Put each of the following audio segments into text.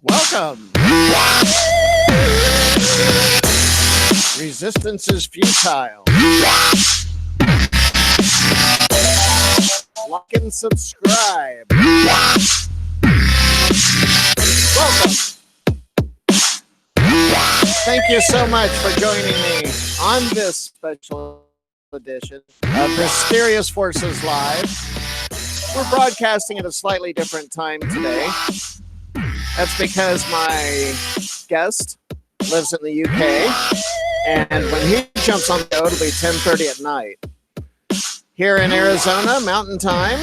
Welcome. Resistance is futile. Like and subscribe. Welcome. Thank you so much for joining me on this special edition of Mysterious Forces Live. We're broadcasting at a slightly different time today. That's because my guest lives in the UK, and when he jumps on the show, it'll be 10:30 at night. Here in Arizona, Mountain Time,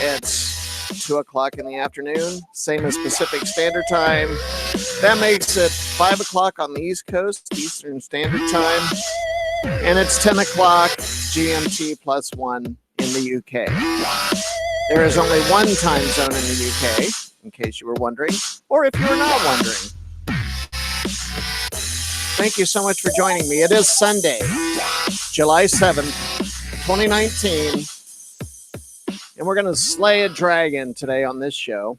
it's 2 o'clock in the afternoon, same as Pacific Standard Time. That makes it 5 o'clock on the East Coast, Eastern Standard Time, and it's 10 o'clock GMT plus 1 in the UK. There is only one time zone in the UK, in case you were wondering, or if you were not wondering. Thank you so much for joining me. It is Sunday, July 7th, 2019, and we're going to slay a dragon today on this show.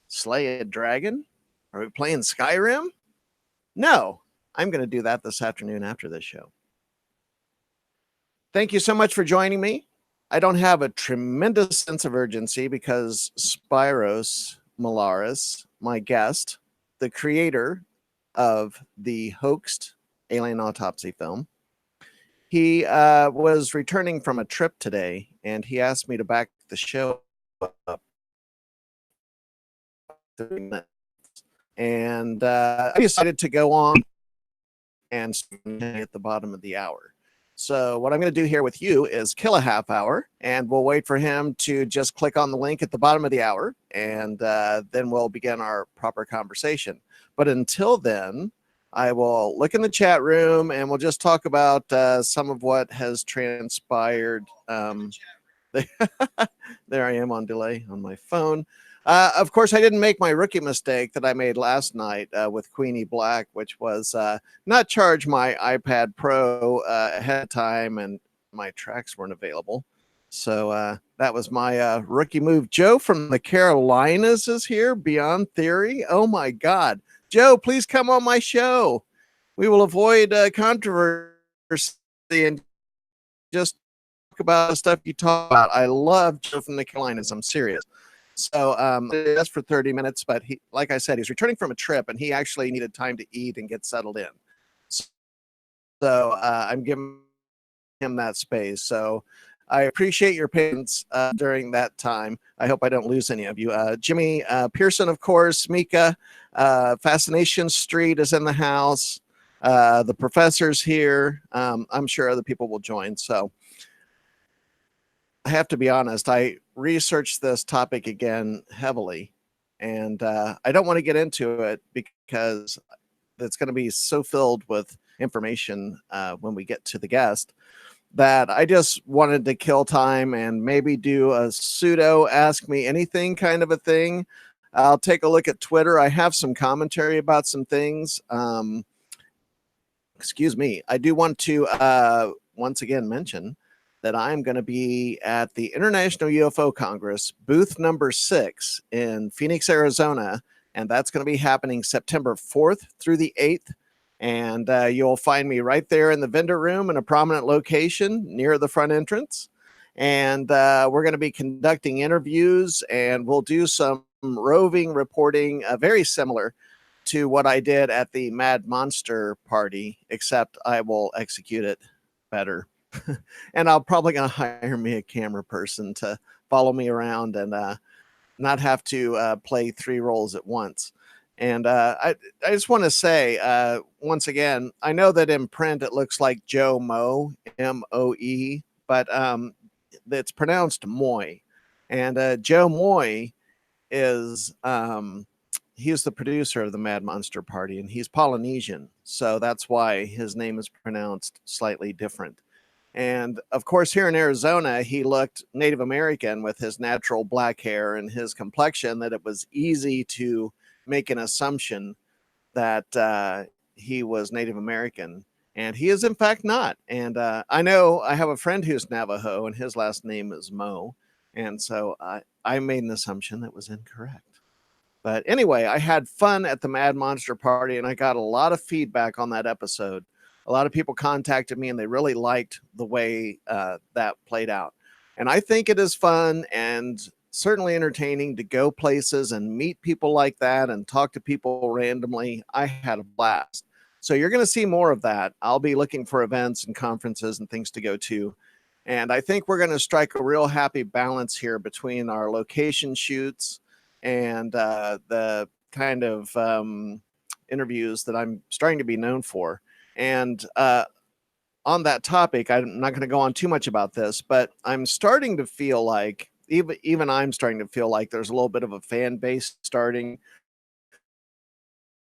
Slay a dragon? Are we playing Skyrim? No, I'm going to do that this afternoon after this show. Thank you so much for joining me. I don't have a tremendous sense of urgency because Spyros Melaris, my guest, the creator of the Hoaxed Alien Autopsy film, he was returning from a trip today, and he asked me to back the show up 30 minutes. And I decided to go on and at the bottom of the hour. So what I'm going to do here with you is kill a half hour, and we'll wait for him to just click on the link at the bottom of the hour, and then we'll begin our proper conversation. But until then, I will look in the chat room, and we'll just talk about some of what has transpired. There I am on delay on my phone. Of course, I didn't make my rookie mistake that I made last night with Queenie Black, which was not charge my iPad Pro ahead of time, and my tracks weren't available. So that was my rookie move. Joe from the Carolinas is here, Beyond Theory. Oh, my God. Joe, please come on my show. We will avoid controversy and just talk about the stuff you talk about. I love Joe from the Carolinas. I'm serious. So that's for 30 minutes, but he, like I said, he's returning from a trip, and he actually needed time to eat and get settled in. So I'm giving him that space. So I appreciate your patience during that time. I hope I don't lose any of you. Jimmy Pearson, of course, Mika, Fascination Street is in the house. The professor's here. I'm sure other people will join. So I have to be honest, I researched this topic again heavily, and I don't want to get into it because it's going to be so filled with information when we get to the guest that I just wanted to kill time and maybe do a pseudo ask me anything kind of a thing. I'll take a look at Twitter. I have some commentary about some things. Excuse me. I do want to once again mention that I'm going to be at the International UFO Congress, booth number 6 in Phoenix, Arizona, and that's going to be happening September 4th through the 8th, and you'll find me right there in the vendor room in a prominent location near the front entrance, and we're going to be conducting interviews, and we'll do some roving reporting, very similar to what I did at the Mad Monster party, except I will execute it better. And I'll probably gonna hire me a camera person to follow me around and not have to play 3 roles at once. And I just want to say once again, I know that in print it looks like Joe Moe, M-O-E, but it's pronounced Moy. And Joe Moy is he's the producer of the Mad Monster Party, and he's Polynesian, so that's why his name is pronounced slightly different. And of course, here in Arizona, he looked Native American with his natural black hair and his complexion, that it was easy to make an assumption that he was Native American. And he is, in fact, not. And I know I have a friend who's Navajo, and his last name is Mo. And so I made an assumption that was incorrect. But anyway, I had fun at the Mad Monster Party, and I got a lot of feedback on that episode. A lot of people contacted me, and they really liked the way that played out. And I think it is fun and certainly entertaining to go places and meet people like that and talk to people randomly. I had a blast. So you're going to see more of that. I'll be looking for events and conferences and things to go to. And I think we're going to strike a real happy balance here between our location shoots and the kind of interviews that I'm starting to be known for. And on that topic, I'm not going to go on too much about this, but I'm starting to feel like even I'm starting to feel like there's a little bit of a fan base starting.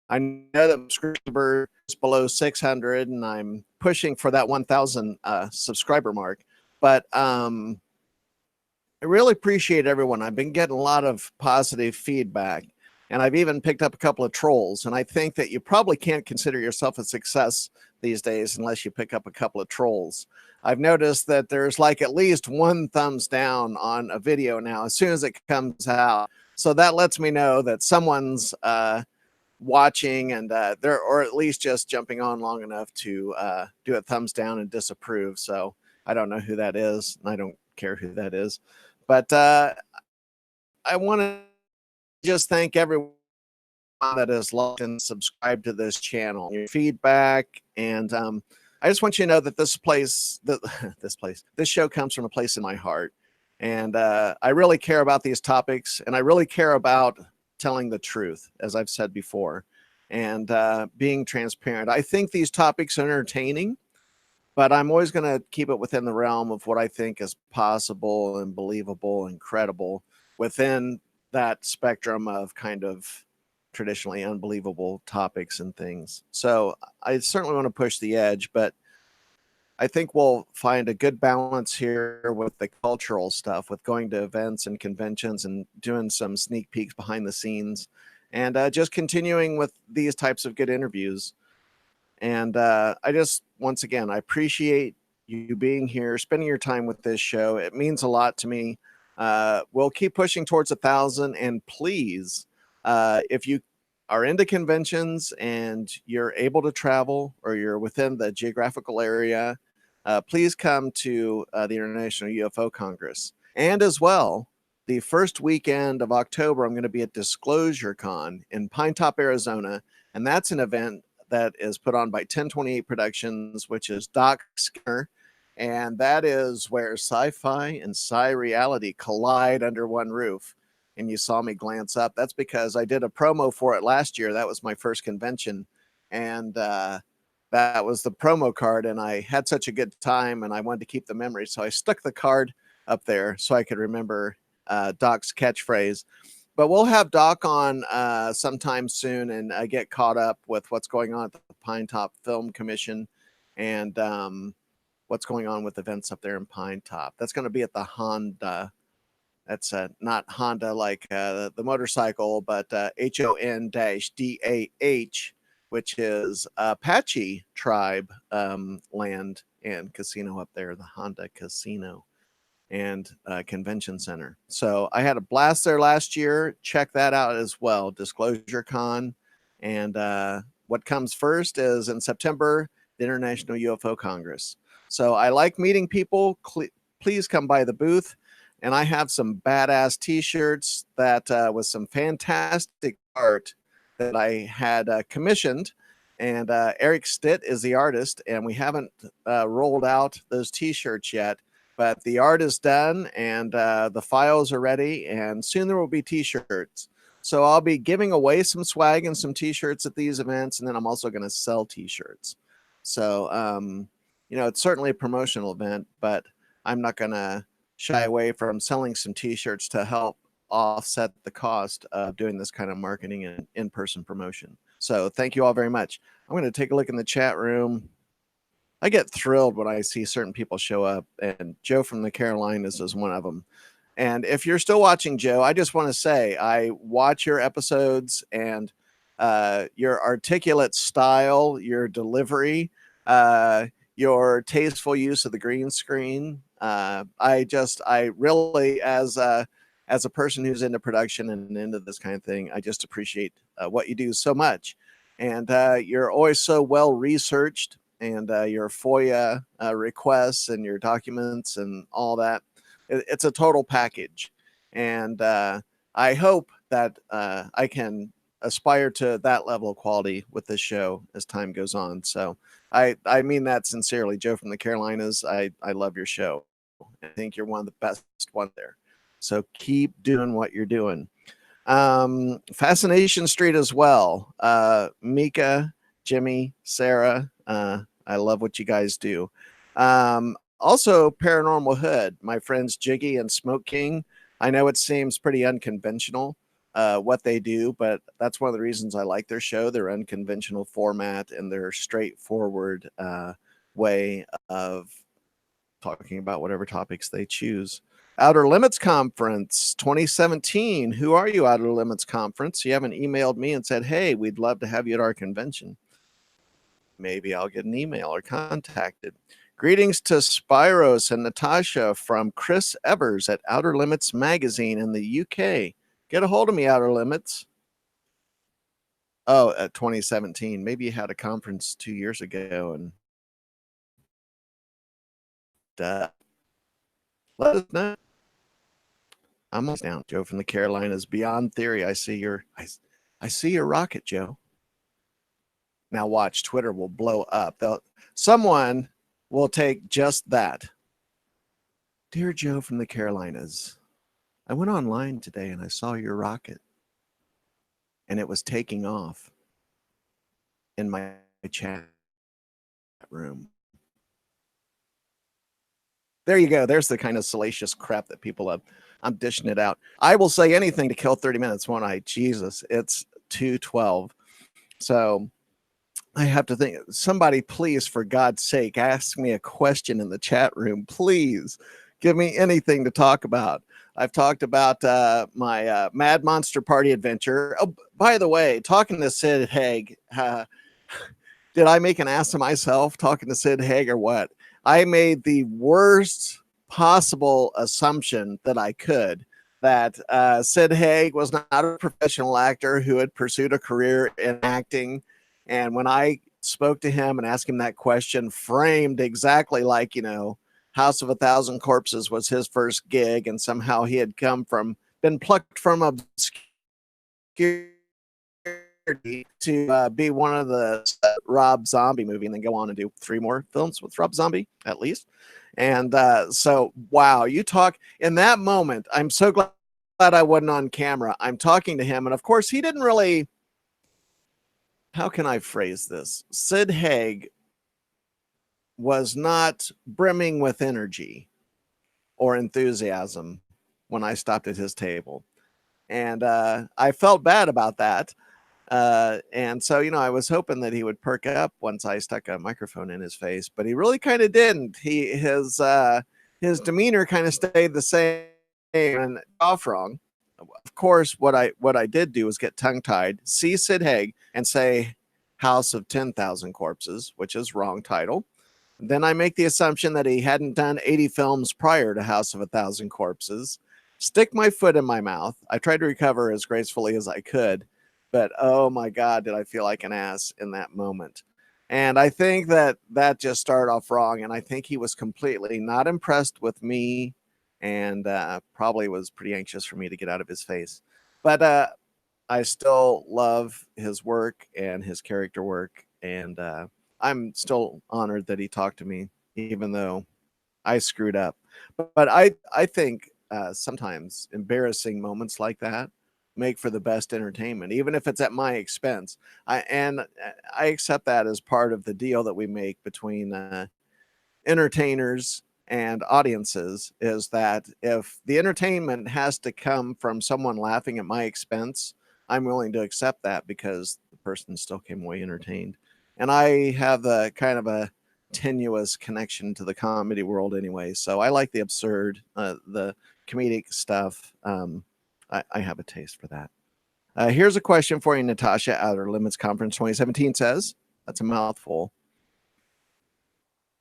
I know that subscriber is below 600, and I'm pushing for that 1,000 subscriber mark. But I really appreciate everyone. I've been getting a lot of positive feedback, and I've even picked up a couple of trolls. And I think that you probably can't consider yourself a success these days unless you pick up a couple of trolls. I've noticed that there's like at least one thumbs down on a video now as soon as it comes out. So that lets me know that someone's watching and they're, or at least just jumping on long enough to do a thumbs down and disapprove. So I don't know who that is, and I don't care who that is. But I want to just thank everyone that has liked and subscribed to this channel, your feedback. And I just want you to know that this show comes from a place in my heart. And I really care about these topics, and I really care about telling the truth, as I've said before, and being transparent. I think these topics are entertaining, but I'm always going to keep it within the realm of what I think is possible and believable and credible within that spectrum of kind of traditionally unbelievable topics and things. So I certainly want to push the edge, but I think we'll find a good balance here with the cultural stuff, with going to events and conventions and doing some sneak peeks behind the scenes, and just continuing with these types of good interviews. And I just, once again, I appreciate you being here, spending your time with this show. It means a lot to me. We'll keep pushing towards 1,000. And please, if you are into conventions and you're able to travel or you're within the geographical area, please come to the International UFO Congress. And as well, the first weekend of October, I'm going to be at Disclosure Con in Pine Top, Arizona. And that's an event that is put on by 1028 Productions, which is Doc Skinner. And that is where sci-fi and sci-reality collide under one roof. And you saw me glance up. That's because I did a promo for it last year. That was my first convention. And that was the promo card. And I had such a good time, and I wanted to keep the memory. So I stuck the card up there so I could remember Doc's catchphrase. But we'll have Doc on sometime soon and get caught up with what's going on at the Pine Top Film Commission and what's going on with events up there in Pine Top. That's going to be at the Honda. That's not Honda like the motorcycle, but HON-DAH, which is Apache tribe land and casino up there, the Honda Casino and Convention Center. So I had a blast there last year. Check that out as well, Disclosure Con. And what comes first is in September, the International UFO Congress. So I like meeting people. Please come by the booth. And I have some badass t-shirts that with some fantastic art that I had commissioned. And Eric Stitt is the artist, and we haven't rolled out those t-shirts yet. But the art is done, and the files are ready, and soon there will be t-shirts. So I'll be giving away some swag and some t-shirts at these events, and then I'm also going to sell t-shirts. So, you know, it's certainly a promotional event, but I'm not going to shy away from selling some t-shirts to help offset the cost of doing this kind of marketing and in-person promotion. So thank you all very much. I'm going to take a look in the chat room. I get thrilled when I see certain people show up, and Joe from the Carolinas is one of them. And if you're still watching, Joe, I just want to say I watch your episodes, and your articulate style, your delivery, your tasteful use of the green screen. I really, as a person who's into production and into this kind of thing, I just appreciate what you do so much. And you're always so well researched, and your FOIA requests and your documents and all that. It's a total package. And I hope that I can aspire to that level of quality with this show as time goes on. So I mean that sincerely. Joe from the Carolinas, I love your show. I think you're one of the best ones there. So keep doing what you're doing. Fascination Street as well. Mika, Jimmy, Sarah, I love what you guys do. Also, Paranormal Hood, my friends Jiggy and Smoke King. I know it seems pretty unconventional what they do, but that's one of the reasons I like their show, their unconventional format and their straightforward way of talking about whatever topics they choose. Outer Limits Conference 2017. Who are you, Outer Limits Conference? You haven't emailed me and said, hey, we'd love to have you at our convention. Maybe I'll get an email or contacted. Greetings to Spyros and Natasha from Chris Evers at Outer Limits Magazine in the UK. Get a hold of me, Outer Limits. Oh, at 2017. Maybe you had a conference 2 years ago and let us know. I'm almost down. Joe from the Carolinas. Beyond Theory. I see your rocket, Joe. Now watch, Twitter will blow up. Someone will take just that. Dear Joe from the Carolinas, I went online today and I saw your rocket, and it was taking off in my chat room. There you go. There's the kind of salacious crap that people love. I'm dishing it out. I will say anything to kill 30 minutes, won't I? Jesus, it's 2:12. So I have to think. Somebody, please, for God's sake, ask me a question in the chat room. Please give me anything to talk about. I've talked about my Mad Monster Party adventure. Oh, by the way, talking to Sid Haig, did I make an ass of myself talking to Sid Haig or what? I made the worst possible assumption that I could, that Sid Haig was not a professional actor who had pursued a career in acting. And when I spoke to him and asked him that question, framed exactly like, House of a Thousand Corpses was his first gig, and somehow he had been plucked from obscurity to be one of the Rob Zombie movie, and then go on and do 3 more films with Rob Zombie at least. And so, wow, you talk in that moment. I'm so glad I wasn't on camera. I'm talking to him, and of course, he didn't really. How can I phrase this? Sid Haig was not brimming with energy or enthusiasm when I stopped at his table. And I felt bad about that. And so, I was hoping that he would perk up once I stuck a microphone in his face, but he really kind of didn't. His demeanor kind of stayed the same and off wrong. Of course, what I did do was get tongue tied, see Sid Haig, and say House of 10,000 Corpses, which is wrong title. Then I make the assumption that he hadn't done 80 films prior to House of a Thousand Corpses. Stick my foot in my mouth. I tried to recover as gracefully as I could, but oh my God, did I feel like an ass in that moment. And I think that just started off wrong. And I think he was completely not impressed with me, and probably was pretty anxious for me to get out of his face. But I still love his work and his character work. And I'm still honored that he talked to me, even though I screwed up. But I think sometimes embarrassing moments like that make for the best entertainment, even if it's at my expense. I accept that as part of the deal that we make between entertainers and audiences, is that if the entertainment has to come from someone laughing at my expense, I'm willing to accept that, because the person still came away entertained. And I have a kind of a tenuous connection to the comedy world anyway. So I like the absurd, the comedic stuff. I have a taste for that. Here's a question for you, Natasha. Outer Limits Conference 2017 says, that's a mouthful.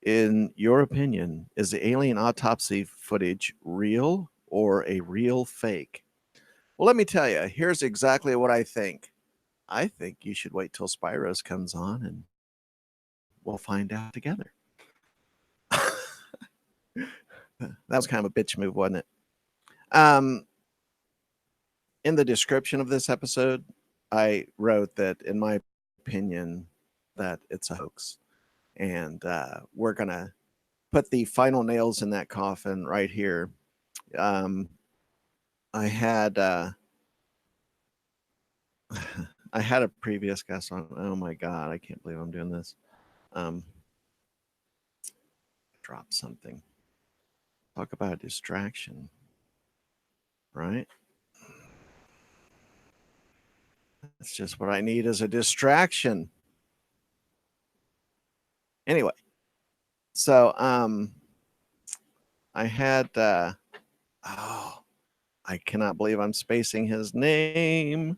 In your opinion, is the alien autopsy footage real or a real fake? Well, let me tell you, here's exactly what I think. I think you should wait till Spyros comes on and we'll find out together. That was kind of a bitch move, wasn't it? In the description of this episode, I wrote that, in my opinion, that it's a hoax. And we're going to put the final nails in that coffin right here. I had I had a previous guest on. Oh my God, I can't believe I'm doing this. Drop something. Talk about a distraction, right? That's just what I need, is a distraction. Anyway, so I had I cannot believe I'm spacing his name.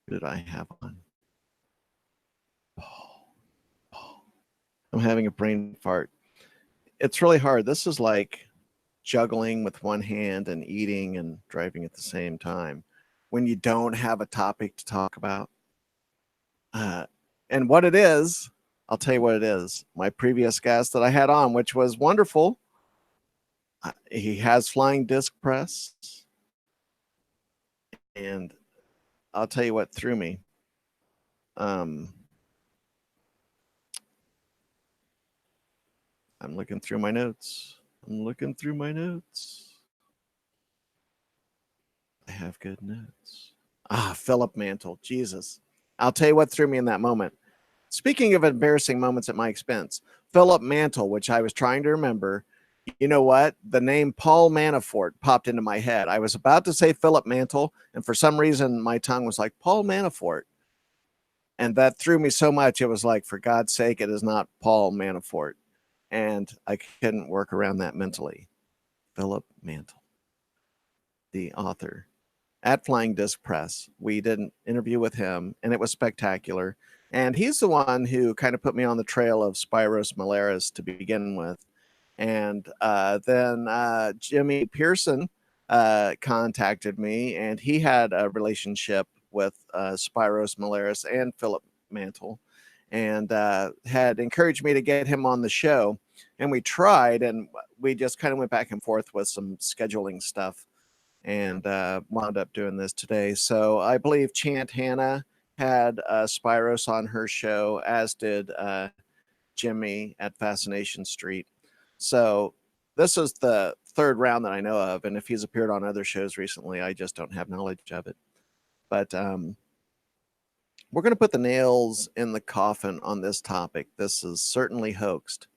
Who did I have on? Paul. I'm having a brain fart. It's really hard. This is like juggling with one hand and eating and driving at the same time when you don't have a topic to talk about. And what it is, I'll tell you what it is. My previous guest that I had on, which was wonderful, he has flying disc press. And I'll tell you what threw me. I'm looking through my notes. I have good notes. Philip Mantle. Jesus. I'll tell you what threw me in that moment. Speaking of embarrassing moments at my expense, Philip Mantle, which I was trying to remember, you know what? The name Paul Manafort popped into my head. I was about to say Philip Mantle, and for some reason, my tongue was like, Paul Manafort. And that threw me so much, it was like, for God's sake, it is not Paul Manafort. And I couldn't work around that mentally. Philip Mantle, the author, at Flying Disc Press. We did an interview with him, and it was spectacular. And he's the one who kind of put me on the trail of Spyros Melaris to begin with. And then Jimmy Pearson contacted me, and he had a relationship with Spyros Melaris and Philip Mantle, and had encouraged me to get him on the show. And we tried, and we just kind of went back and forth with some scheduling stuff, and wound up doing this today. So I believe Chant Hannah had Spyros on her show, as did Jimmy at Fascination Street. So this is the third round that I know of, and if he's appeared on other shows recently, I just don't have knowledge of it. But we're going to put the nails in the coffin on this topic. This is certainly hoaxed,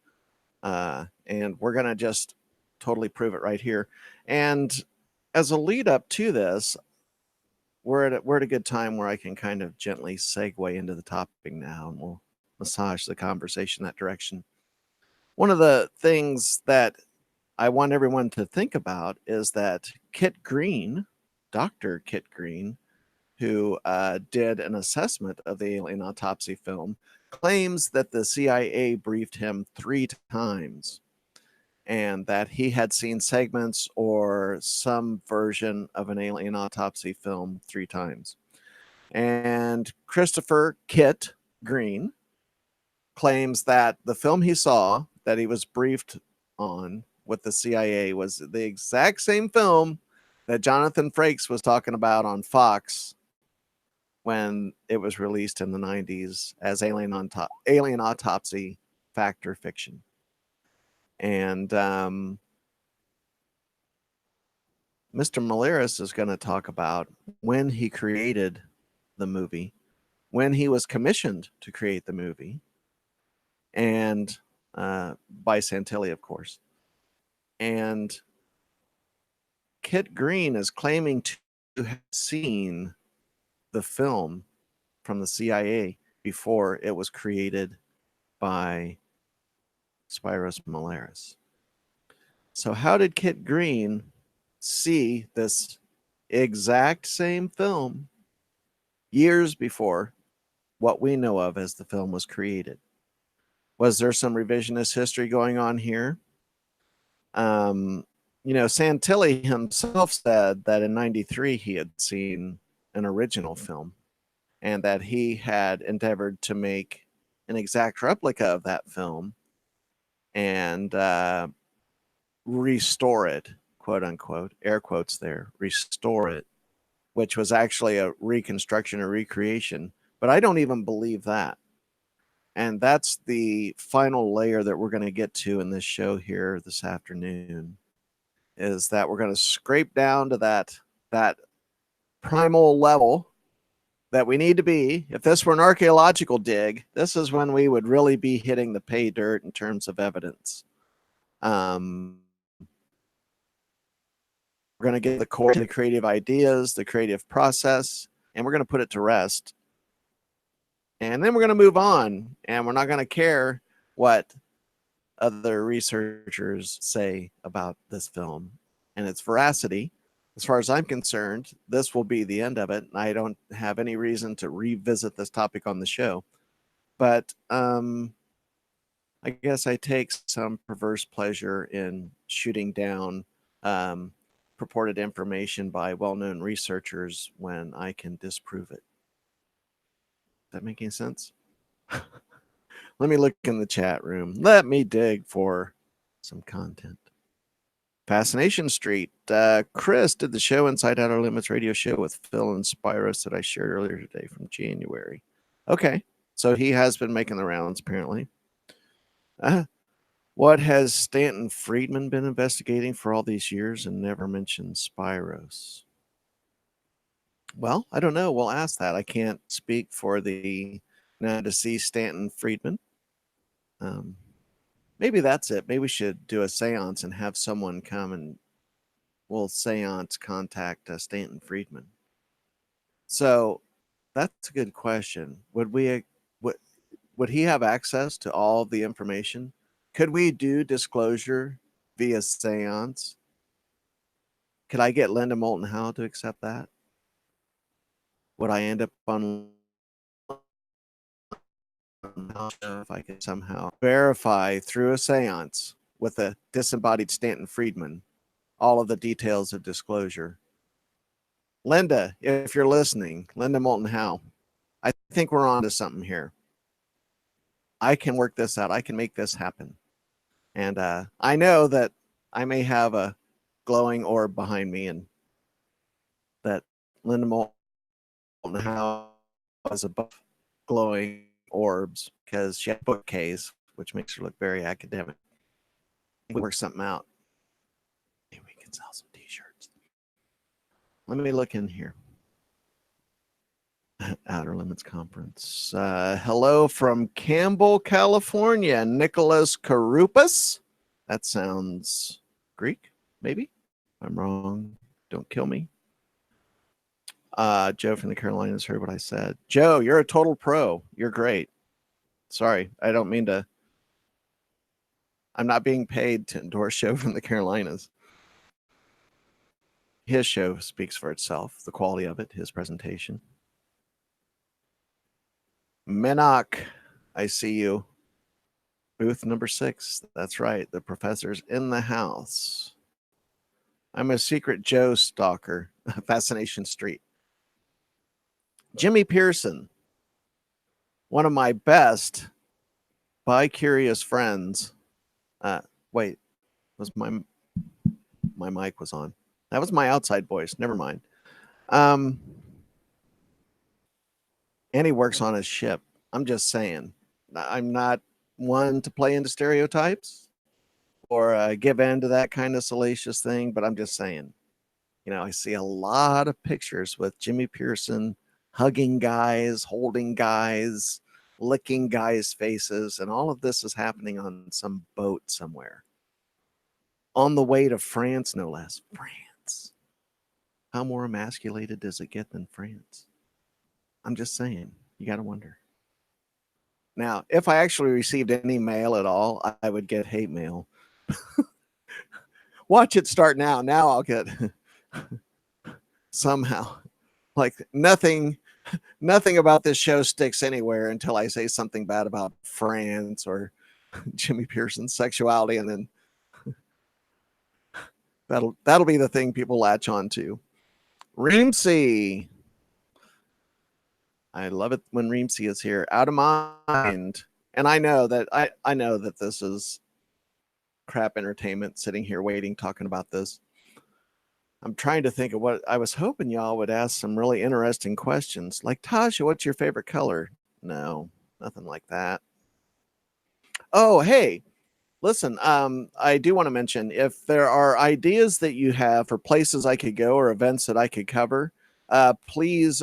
and we're going to just totally prove it right here. And as a lead up to this, we're at a good time where I can kind of gently segue into the topic now, and we'll massage the conversation that direction. One of the things that I want everyone to think about is that Kit Green, Dr. Kit Green, who did an assessment of the Alien Autopsy film, claims that the CIA briefed him 3 times and that he had seen segments or some version of an Alien Autopsy film 3 times. And Christopher Kit Green claims that the film he saw that he was briefed on with the CIA was the exact same film that Jonathan Frakes was talking about on Fox when it was released in the 90s as Alien Autopsy Factor Fiction. And Mr. Melaris is going to talk about when he created the movie, when he was commissioned to create the movie, and by Santilli, of course. And Kit Green is claiming to have seen the film from the CIA before it was created by Spyros Melaris. So how did Kit Green see this exact same film years before what we know of as the film was created? Was there some revisionist history going on here? Santilli himself said that in 93 he had seen an original film and that he had endeavored to make an exact replica of that film and restore it, quote unquote, air quotes there, restore it, which was actually a reconstruction or recreation. But I don't even believe that. And that's the final layer that we're going to get to in this show here this afternoon, is that we're going to scrape down to that primal level that we need to be. If this were an archaeological dig, this is when we would really be hitting the pay dirt in terms of evidence. We're going to get the core to the creative ideas, the creative process, and we're going to put it to rest. And then we're going to move on, and we're not going to care what other researchers say about this film and its veracity. As far as I'm concerned, this will be the end of it. I don't have any reason to revisit this topic on the show. But I guess I take some perverse pleasure in shooting down purported information by well-known researchers when I can disprove it. That making sense? Let me look in the chat room. Let me dig for some content. Fascination Street. Chris did the show Inside Outer Limits radio show with Phil and Spyros that I shared earlier today from January. Okay, so he has been making the rounds apparently. What has Stanton Friedman been investigating for all these years and never mentioned Spyros? Well, I don't know. We'll ask that. I can't speak for the now deceased Stanton Friedman. Maybe that's it. Maybe we should do a seance and have someone come and we'll seance contact Stanton Friedman. So that's a good question. Would he have access to all the information? Could we do disclosure via seance? Could I get Linda Moulton Howe to accept that? Would I end up on if I could somehow verify through a seance with a disembodied Stanton Friedman all of the details of disclosure? Linda, if you're listening, Linda Moulton Howe, I think we're on to something here. I can work this out. I can make this happen. And I know that I may have a glowing orb behind me and that Linda Moulton Howe has above glowing orbs because she had a bookcase, which makes her look very academic. We work something out. Maybe we can sell some t-shirts. Let me look in here. Outer Limits Conference. Hello from Campbell, California. Nicholas Karupis. That sounds Greek, maybe. If I'm wrong, don't kill me. Joe from the Carolinas heard what I said. Joe, you're a total pro. You're great. Sorry, I don't mean to. I'm not being paid to endorse Joe from the Carolinas. His show speaks for itself, the quality of it, his presentation. Menach, I see you. Booth number 6. That's right. The professor's in the house. I'm a secret Joe stalker. Fascination Street. Jimmy Pearson, one of my best bi-curious friends. Wait, was my mic was on. That was my outside voice. Never mind. And he works on his ship. I'm just saying. I'm not one to play into stereotypes or give in to that kind of salacious thing, but I'm just saying. I see a lot of pictures with Jimmy Pearson hugging guys, holding guys, licking guys' faces, and all of this is happening on some boat somewhere. On the way to France, no less. France. How more emasculated does it get than France? I'm just saying. You got to wonder. Now, if I actually received any mail at all, I would get hate mail. Watch it start now. Now I'll get somehow. Like nothing about this show sticks anywhere until I say something bad about France or Jimmy Pearson's sexuality, and then that'll be the thing people latch on to. Reemsey. I love it when Reemsey is here. Out of mind. And I know that I know that this is crap entertainment sitting here waiting, talking about this. I'm trying to think of what I was hoping y'all would ask some really interesting questions. Like, Tasha, what's your favorite color? No, nothing like that. Oh, hey, listen, I do want to mention if there are ideas that you have for places I could go or events that I could cover, please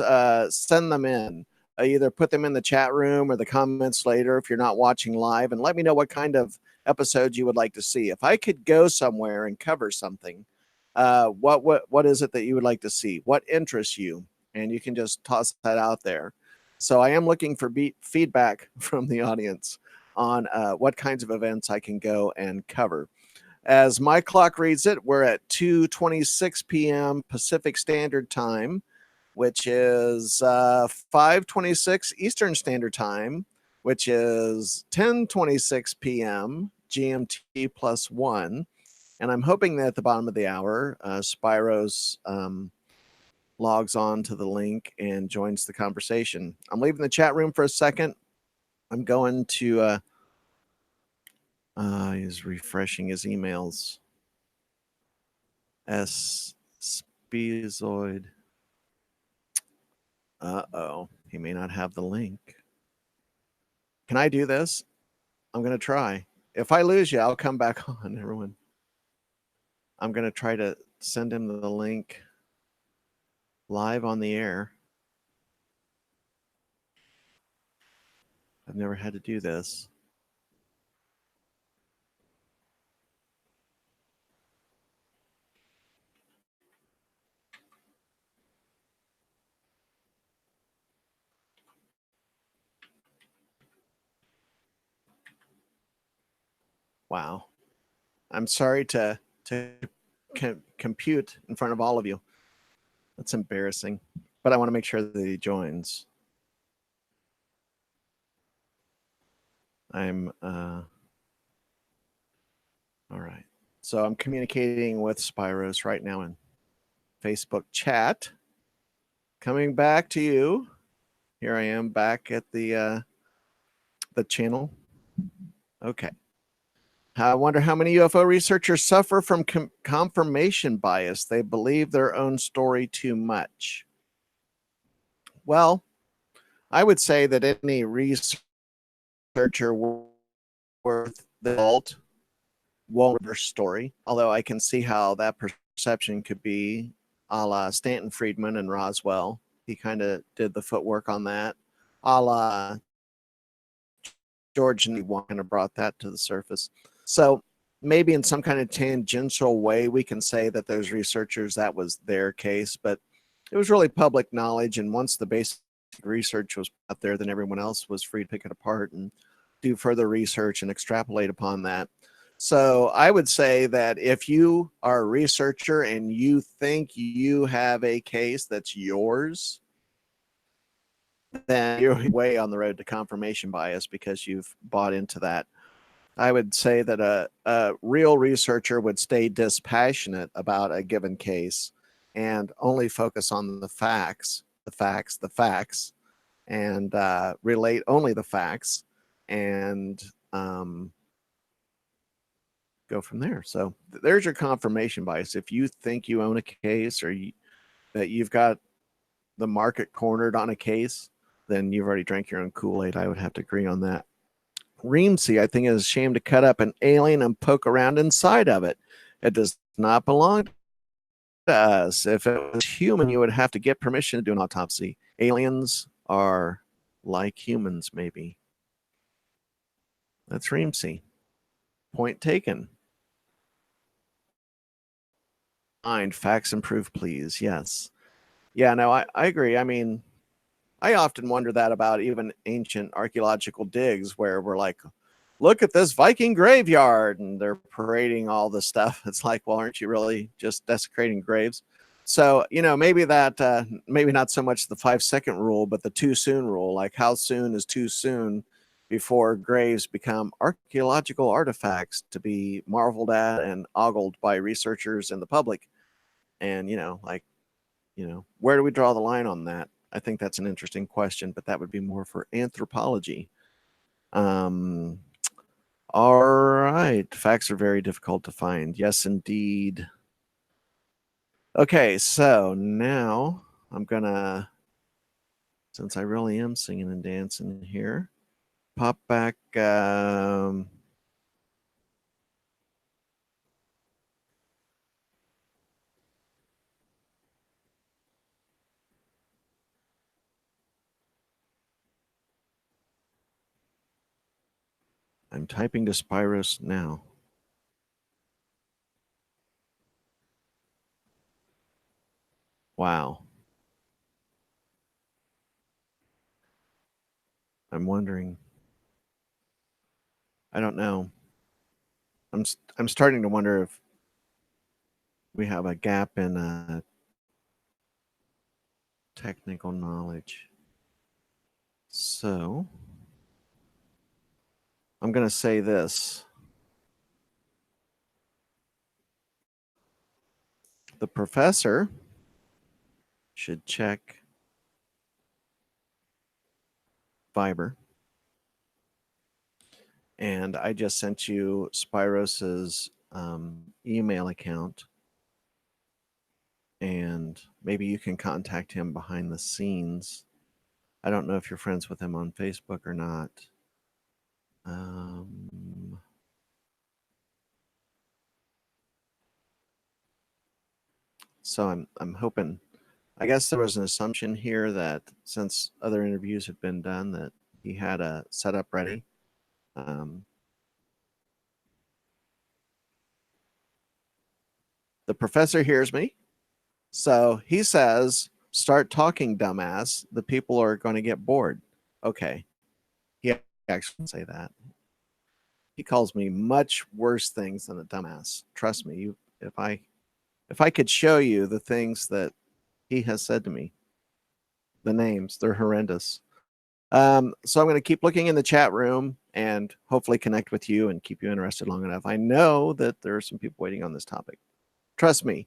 send them in. Either put them in the chat room or the comments later if you're not watching live, and let me know what kind of episodes you would like to see. If I could go somewhere and cover something, what is it that you would like to see? What interests you? And you can just toss that out there. So I am looking for feedback from the audience on what kinds of events I can go and cover. As my clock reads it, we're at 2:26 p.m. Pacific Standard Time, which is 5:26 Eastern Standard Time, which is 10:26 p.m. GMT +1. And I'm hoping that at the bottom of the hour, Spyros logs on to the link and joins the conversation. I'm leaving the chat room for a second. I'm going to he's refreshing his emails. Spezoid. Uh-oh. He may not have the link. Can I do this? I'm going to try. If I lose you, I'll come back on, everyone. I'm going to try to send him the link live on the air. I've never had to do this. Wow. I'm sorry to compute in front of all of you. That's embarrassing. But I want to make sure that he joins. I'm all right. So I'm communicating with Spyros right now in Facebook chat. Coming back to you. Here I am back at the channel. Okay. I wonder how many UFO researchers suffer from confirmation bias. They believe their own story too much. Well, I would say that any researcher worth the salt won't reverse story, although I can see how that perception could be a la Stanton Friedman and Roswell. He kind of did the footwork on that. A la George and kind of brought that to the surface. So maybe in some kind of tangential way, we can say that those researchers, that was their case, but it was really public knowledge. And once the basic research was out there, then everyone else was free to pick it apart and do further research and extrapolate upon that. So I would say that if you are a researcher and you think you have a case that's yours, then you're way on the road to confirmation bias because you've bought into that. I would say that a real researcher would stay dispassionate about a given case and only focus on the facts, and relate only the facts and go from there. So there's your confirmation bias. If you think you own a case or that you've got the market cornered on a case, then you've already drank your own Kool-Aid. I would have to agree on that. Reemsey, I think, is ashamed to cut up an alien and poke around inside of it. It does not belong to us. If it was human, you would have to get permission to do an autopsy. Aliens are like humans, maybe. That's Reemsey. Point taken. Mind, facts and proof, please. Yes. Yeah, no, I agree. I mean, I often wonder that about even ancient archaeological digs where we're like, look at this Viking graveyard, and they're parading all the stuff. It's like, well, aren't you really just desecrating graves? So, you know, maybe that, maybe not so much the 5-second rule, but the too soon rule, like how soon is too soon before graves become archaeological artifacts to be marveled at and ogled by researchers and the public. And, where do we draw the line on that? I think that's an interesting question, but that would be more for anthropology. All right. Facts are very difficult to find. Yes, indeed. Okay, so now I'm going to, since I really am singing and dancing here, pop back. I'm typing to Spyros now. Wow. I'm wondering. I don't know. I'm starting to wonder if we have a gap in technical knowledge. So I'm going to say this. The professor should check Viber. And I just sent you Spyros's email account. And maybe you can contact him behind the scenes. I don't know if you're friends with him on Facebook or not. So I'm hoping. I guess there was an assumption here that since other interviews had been done, that he had a setup ready. The professor hears me. So he says, start talking, dumbass. The people are going to get bored. Okay. He actually didn't say that. He calls me much worse things than a dumbass. Trust me. If I could show you the things that he has said to me, the names, they're horrendous. So I'm going to keep looking in the chat room and hopefully connect with you and keep you interested long enough. I know that there are some people waiting on this topic. Trust me,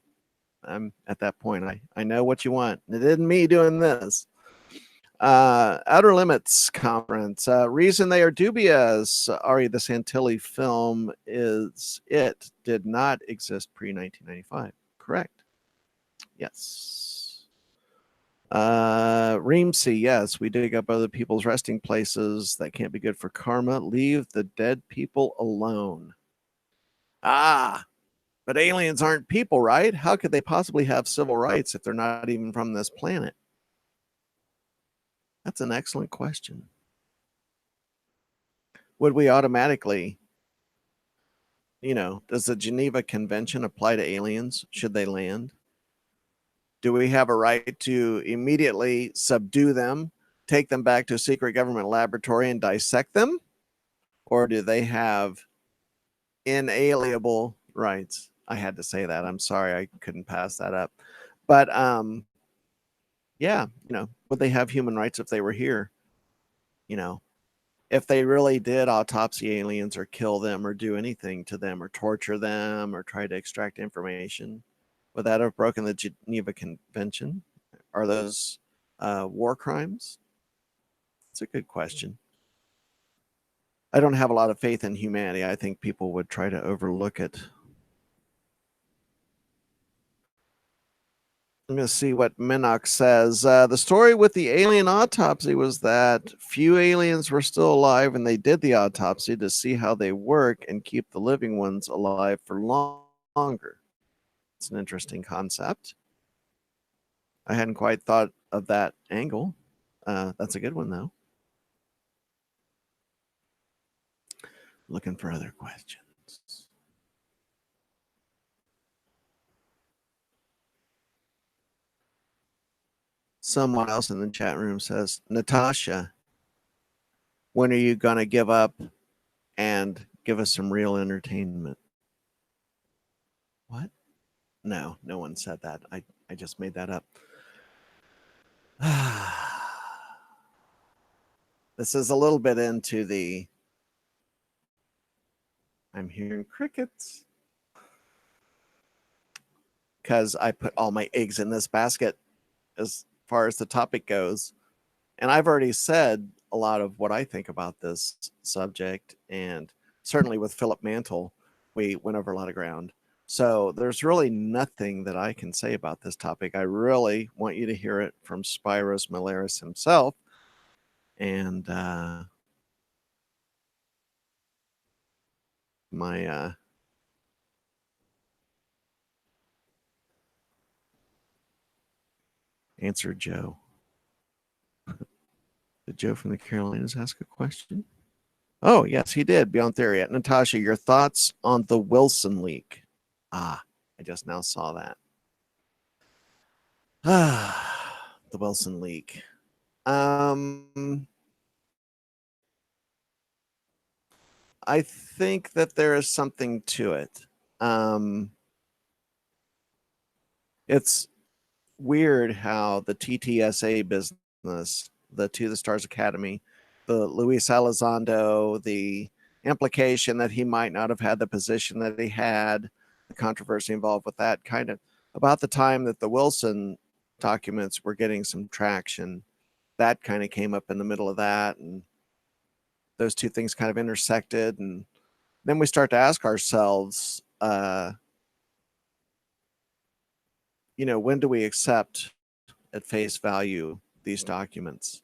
I'm at that point. I know what you want. It isn't me doing this. Outer Limits Conference. Reason they are dubious. Ari, the Santilli film is it did not exist pre-1995. Correct. Yes. Reamsey, yes, we dig up other people's resting places. That can't be good for karma. Leave the dead people alone. Ah, but aliens aren't people, right? How could they possibly have civil rights if they're not even from this planet? That's an excellent question. Would we automatically, does the Geneva Convention apply to aliens should they land? Do we have a right to immediately subdue them, take them back to a secret government laboratory and dissect them? Or do they have inalienable rights? I had to say that. I'm sorry I couldn't pass that up. But yeah, would they have human rights if they were here? If they really did autopsy aliens or kill them or do anything to them or torture them or try to extract information, would that have broken the Geneva Convention? Are those war crimes? It's a good question. I don't have a lot of faith in humanity. I think people would try to overlook it. I'm going to see what Minox says. The story with the alien autopsy was that few aliens were still alive and they did the autopsy to see how they work and keep the living ones alive for longer. It's an interesting concept. I hadn't quite thought of that angle. That's a good one, though. Looking for other questions. Someone else in the chat room says, Natasha, when are you going to give up and give us some real entertainment? What? No, no one said that. I just made that up. This is a little bit into the, I'm hearing crickets, because I put all my eggs in this basket as far as the topic goes. And I've already said a lot of what I think about this subject. And certainly with Philip Mantle, we went over a lot of ground. So there's really nothing that I can say about this topic. I really want you to hear it from Spyros Melaris himself. And my answer Joe. Did Joe from the Carolinas ask a question? Oh, yes, he did. Beyond Theory. Natasha, your thoughts on the Wilson leak? Ah, I just now saw that. Ah, the Wilson leak. I think that there is something to it. It's weird how the TTSA business, the To the Stars Academy, the Luis Elizondo, the implication that he might not have had the position that he had, the controversy involved with that, kind of about the time that the Wilson documents were getting some traction, that kind of came up in the middle of that, and those two things kind of intersected. And then we start to ask ourselves, when do we accept at face value these documents?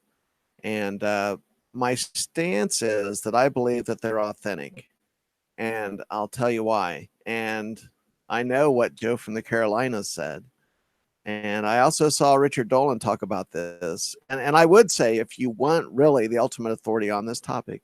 And my stance is that I believe that they're authentic, and I'll tell you why. And I know what Joe from the Carolinas said, and I also saw Richard Dolan talk about this. And I would say, if you want really the ultimate authority on this topic,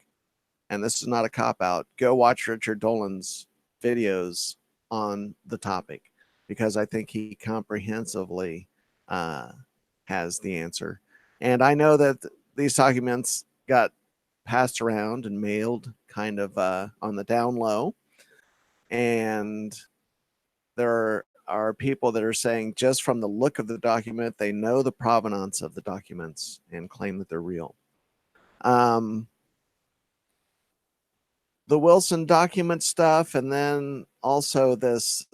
and this is not a cop out, go watch Richard Dolan's videos on the topic, because I think he comprehensively has the answer. And I know that these documents got passed around and mailed kind of on the down low. And there are people that are saying, just from the look of the document, they know the provenance of the documents and claim that they're real. The Wilson document stuff, and then also this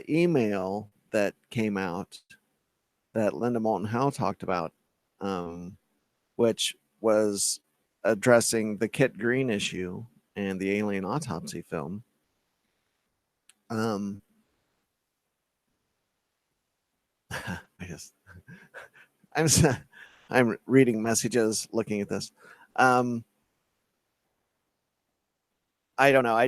email that came out that Linda Moulton Howe talked about, which was addressing the Kit Green issue and the Alien Autopsy film. I just, I'm reading messages, looking at this. I don't know.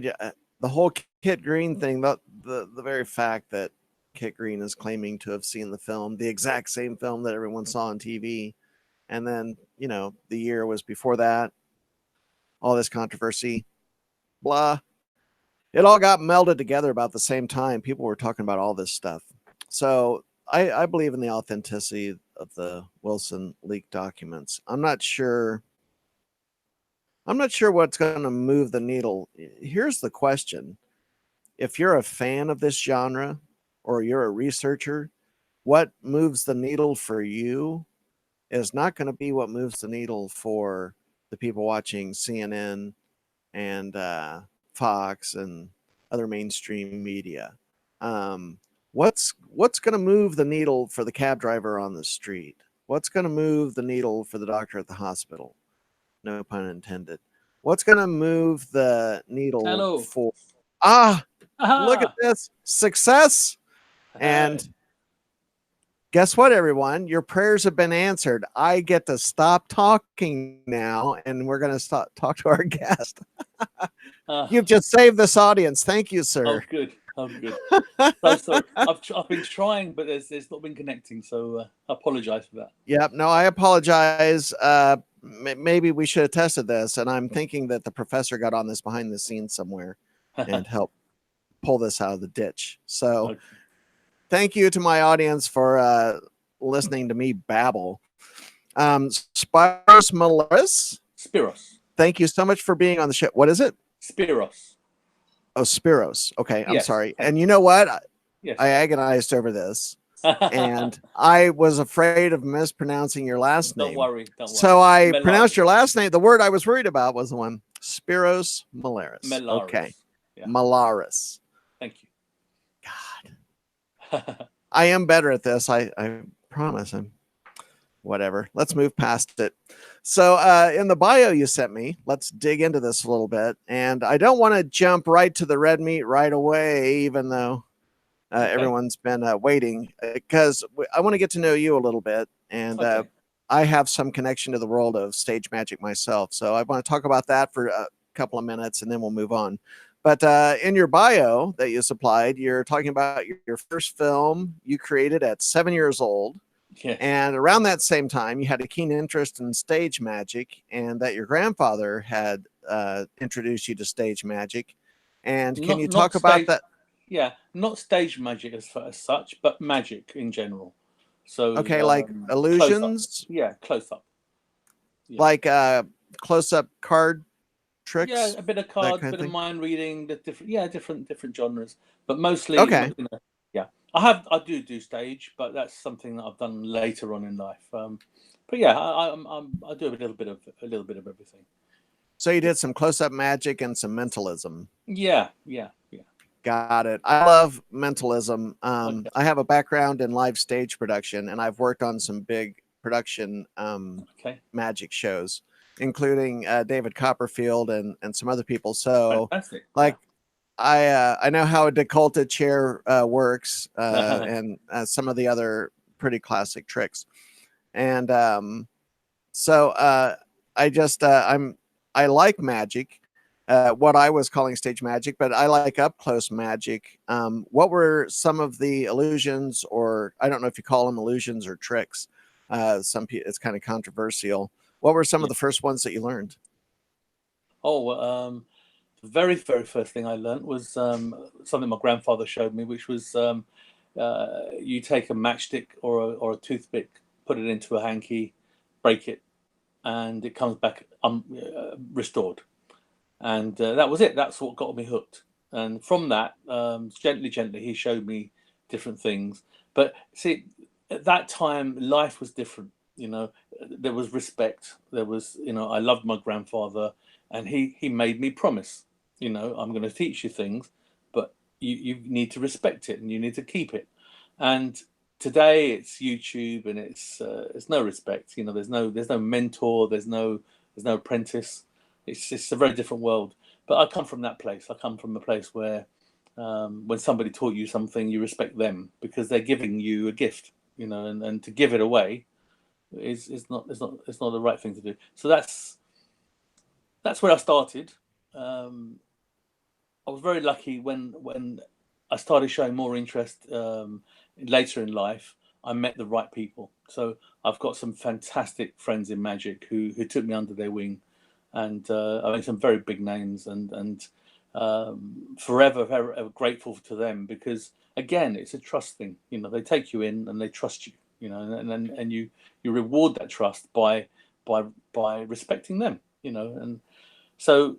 The whole Kit Green thing, the very fact that Kit Green is claiming to have seen the film, the exact same film that everyone saw on TV, and then the year was before that, all this controversy, blah. It all got melded together about the same time. People were talking about all this stuff. So I believe in the authenticity of the Wilson leaked documents. I'm not sure what's going to move the needle. Here's the question. If you're a fan of this genre, or you're a researcher, what moves the needle for you is not going to be what moves the needle for the people watching CNN and Fox and other mainstream media. What's going to move the needle for the cab driver on the street? What's going to move the needle for the doctor at the hospital? No pun intended. What's going to move the needle for... Look at this success. And guess what, everyone? Your prayers have been answered. I get to stop talking now, and we're going to talk to our guest. You've just saved this audience. Thank you, sir. Oh, good. Oh, good. So sorry. I've been trying, but there's not been connecting, so I apologize for that. Yep. No, I apologize. Maybe we should have tested this, and I'm thinking that the professor got on this behind the scenes somewhere and helped pull this out of the ditch. So thank you to my audience for listening to me babble. Spyros Melaris. Spyros. Thank you so much for being on the show. What is it? Spyros. Oh, Spyros. Okay, I'm yes, sorry. And you know what? Yes. I agonized over this. and I was afraid of mispronouncing your last Don't name. worry. Don't worry. So I pronounced Melaris. your last name. The word I was worried about was the one Spyros Melaris. Melaris. Okay. Yeah. Melaris. Thank you. God. I am better at this. I promise. I'm whatever. Let's move past it. So in the bio you sent me, let's dig into this a little bit. And I don't want to jump right to the red meat right away, even though Okay. everyone's been waiting, because I want to get to know you a little bit. And Okay. I have some connection to the world of stage magic myself. So I want to talk about that for a couple of minutes and then we'll move on. But in your bio that you supplied, you're talking about your first film you created at 7 years old. Yes. And around that same time, you had a keen interest in stage magic, and that your grandfather had introduced you to stage magic. And can you talk about that? Yeah, not stage magic as such, but magic in general. So Okay, like illusions? Yeah, close up. Yeah. Like close-up card tricks? Yeah, a bit of cards, a bit of mind reading, the different genres, but mostly. Okay. Yeah, I do stage, but that's something that I've done later on in life. But yeah, I do a little bit of everything. So you did some close-up magic and some mentalism. Yeah. Got it. I love mentalism. Okay. I have a background in live stage production, and I've worked on some big production magic shows, including David Copperfield and some other people. So, fantastic. Like, I know how a deculted chair works, and some of the other pretty classic tricks. And so I like magic, what I was calling stage magic, but I like up close magic. What were some of the illusions, or I don't know if you call them illusions or tricks? Some people, it's kind of controversial. What were some of the first ones that you learned? Oh, the very first thing I learned was something my grandfather showed me, which was you take a matchstick or a toothpick, put it into a hanky, break it, and it comes back restored. And that was it. That's what got me hooked. And from that, gently, he showed me different things. But see, at that time, life was different. There was respect. There was, I loved my grandfather, and he made me promise. I'm going to teach you things, but you need to respect it and you need to keep it. And today it's YouTube and it's no respect. There's no mentor. There's no apprentice. It's a very different world. But I come from that place. I come from a place where when somebody taught you something, you respect them because they're giving you a gift. And to give it away is not the right thing to do. So that's where I started. I was very lucky when I started showing more interest later in life. I met the right people. So I've got some fantastic friends in magic who took me under their wing, and I mean some very big names, and forever grateful to them because again it's a trust thing. They take you in and they trust you. And you reward that trust by respecting them. And so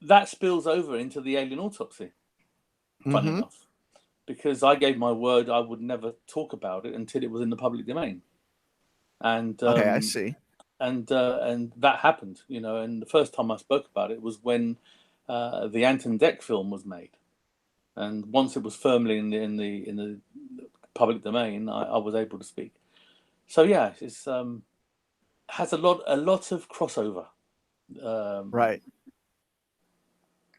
that spills over into the Alien Autopsy. Funny enough, because I gave my word I would never talk about it until it was in the public domain. And okay, I see. And that happened, and the first time I spoke about it was when the Anton Deck film was made, and once it was firmly in the public domain, I was able to speak. So yeah, it's has a lot of crossover. Right.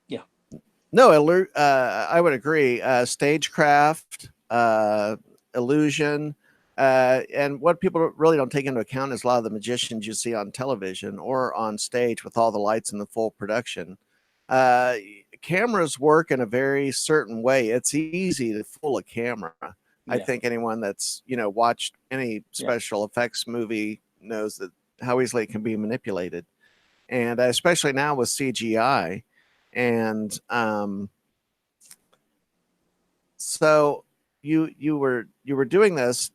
Yeah. No, I would agree. Stagecraft, illusion, and what people really don't take into account is a lot of the magicians you see on television or on stage with all the lights and the full production. Cameras work in a very certain way. It's easy to fool a camera. Yeah. I think anyone that's watched any special effects movie knows that how easily it can be manipulated, and especially now with CGI. And so you were doing this.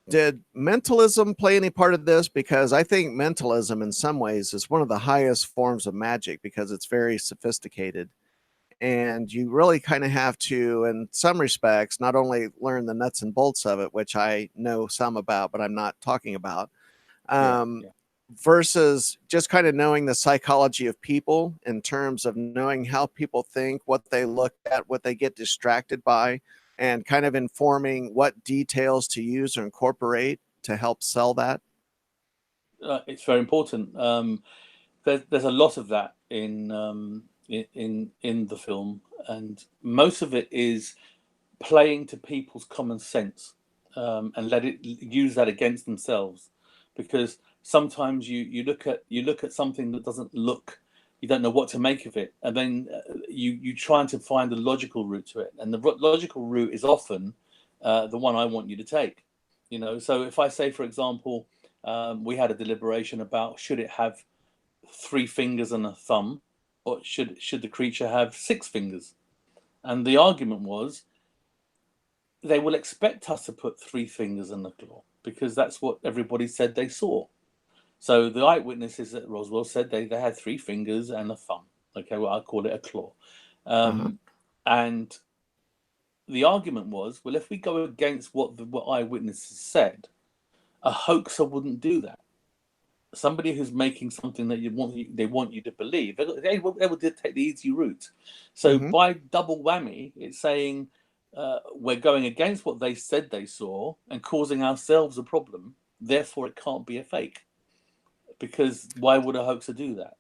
Did mentalism play any part of this? Because I think mentalism in some ways is one of the highest forms of magic because it's very sophisticated. And you really kind of have to, in some respects, not only learn the nuts and bolts of it, which I know some about, but I'm not talking about, Yeah, um, yeah. versus just kind of knowing the psychology of people in terms of knowing how people think, what they look at, what they get distracted by, and kind of informing what details to use or incorporate to help sell that. It's very important. There's a lot of that in the film, and most of it is playing to people's common sense, and let it use that against themselves, because sometimes you look at something that doesn't look, you don't know what to make of it, and then you trying to find a logical route to it, and the logical route is often the one I want you to take. So if I say, for example, we had a deliberation about should it have 3 fingers and a thumb, or should the creature have 6 fingers, and the argument was they will expect us to put 3 fingers in the claw because that's what everybody said they saw. So the eyewitnesses at Roswell said they had 3 fingers and a thumb. Okay, well, I call it a claw. Uh-huh. And the argument was, well, if we go against what eyewitnesses said, a hoaxer wouldn't do that. Somebody who's making something that they want you to believe, they will take the easy route. So Mm-hmm. by double whammy, it's saying we're going against what they said they saw and causing ourselves a problem. Therefore, it can't be a fake, because why would a hoaxer do that?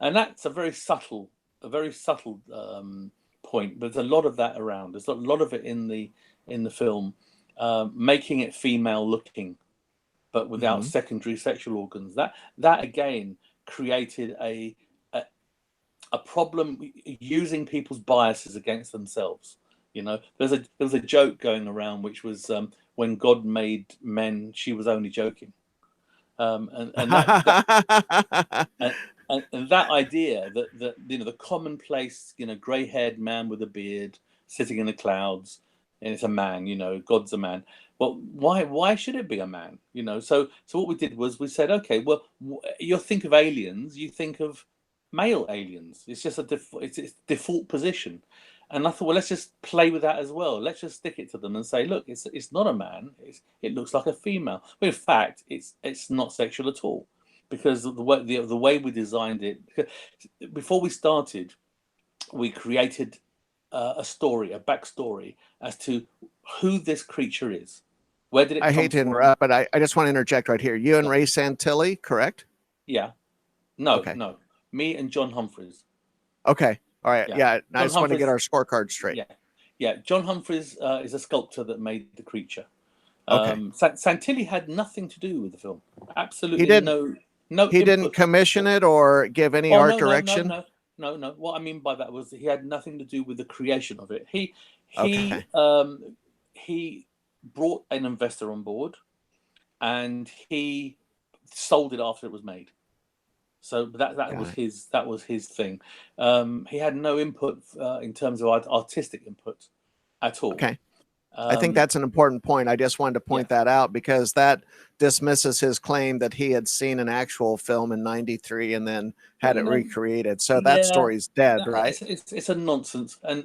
And that's a very subtle point. But there's a lot of that around. There's a lot of it in the film, making it female looking, but without Mm-hmm. secondary sexual organs. That again created a problem, using people's biases against themselves. There was a joke going around which was, when God made men, she was only joking, and that idea that the commonplace, grey-haired man with a beard sitting in the clouds, and it's a man, God's a man. Well, why should it be a man? So what we did was we said, okay, well, you think of aliens, you think of male aliens. It's just it's default position. And I thought, well, let's just play with that as well. Let's just stick it to them and say, look, it's not a man. It looks like a female. But in fact, it's not sexual at all, because of the way we designed it. Before we started, we created a story, a backstory as to who this creature is. Where did it I come hate to from? interrupt, but I just want to interject right here. You and Yeah. Ray Santilli, correct? Yeah. No, Okay. no. Me and John Humphreys. Okay. All right. Yeah. Yeah. I John just want to get Humphreys. our scorecard straight. Yeah. Yeah. John Humphreys is a sculptor that made the creature. Okay. Santilli had nothing to do with the film. He Absolutely didn't no he didn't input. commission it or give any Oh, art no, no, no, direction? no, no, no. What I mean by that was that he had nothing to do with the creation of it. Okay. He brought an investor on board, and he sold it after it was made. So that was his thing. He had no input in terms of artistic input at all. Okay. I think that's an important point. I just wanted to Yeah. point that out because that dismisses his claim that he had seen an actual film in '93 and then had it No, recreated. So that yeah, story's dead, right? it's a nonsense. And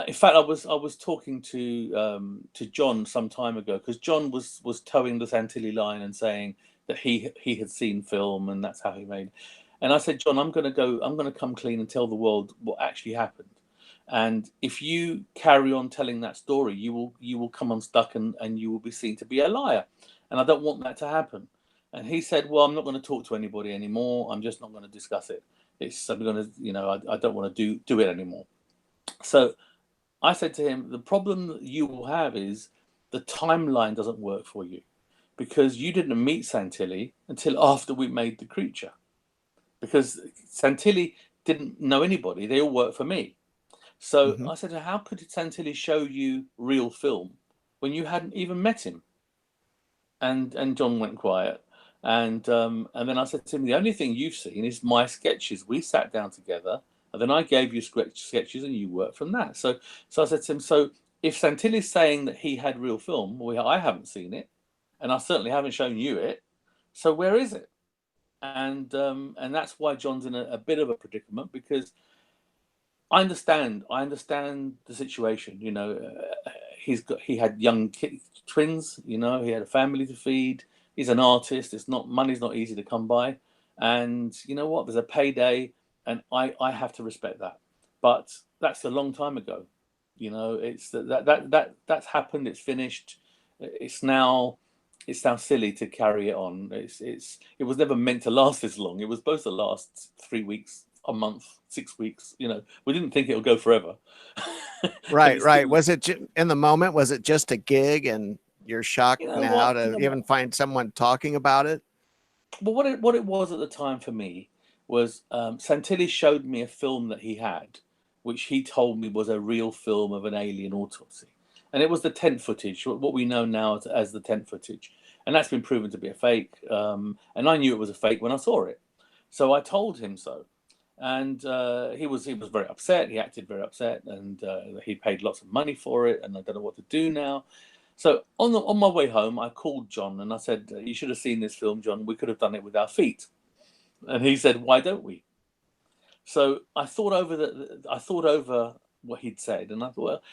in fact, I was talking to John some time ago, because John was towing the Santilli line and saying that he had seen film and that's how he made. And I said, John, I'm going to come clean and tell the world what actually happened. And if you carry on telling that story, you will come unstuck, and you will be seen to be a liar. And I don't want that to happen. And he said, well, I'm not going to talk to anybody anymore. I'm just not going to discuss it. I'm going to, I don't want to do it anymore. So I said to him, the problem that you will have is the timeline doesn't work for you, because you didn't meet Santilli until after we made the creature, because Santilli didn't know anybody. They all worked for me. So Mm-hmm. I said, how could Santilli show you real film when you hadn't even met him? And John went quiet. And then I said to him, the only thing you've seen is my sketches. We sat down together, and then I gave you sketches, and you worked from that. So I said to him, so if Santilli's saying that he had real film, well, I haven't seen it, and I certainly haven't shown you it. So where is it? And that's why John's in a bit of a predicament, because I understand. I understand the situation. You know, he had young twins. You know, he had a family to feed. He's an artist. Money's not easy to come by, and you know what? There's a payday, and I have to respect that. But that's a long time ago. You know, it's that's happened. It's finished. It's now silly to carry it on. It was never meant to last this long. It was supposed to last 3 weeks, a month, 6 weeks. You know, we didn't think it would go forever. Right, right. Was it in the moment? Was it just a gig, and you're shocked now to even find someone talking about it? Well, what it was at the time for me was Santilli showed me a film that he had, which he told me was a real film of an alien autopsy. And it was the tent footage, what we know now as the tent footage. And that's been proven to be a fake. And I knew it was a fake when I saw it. So I told him so. And he was very upset. He acted very upset. And he paid lots of money for it. And I don't know what to do now. So on my way home, I called John and I said, you should have seen this film, John. We could have done it with our feet. And he said, why don't we? So I thought over what he'd said. And I thought, well,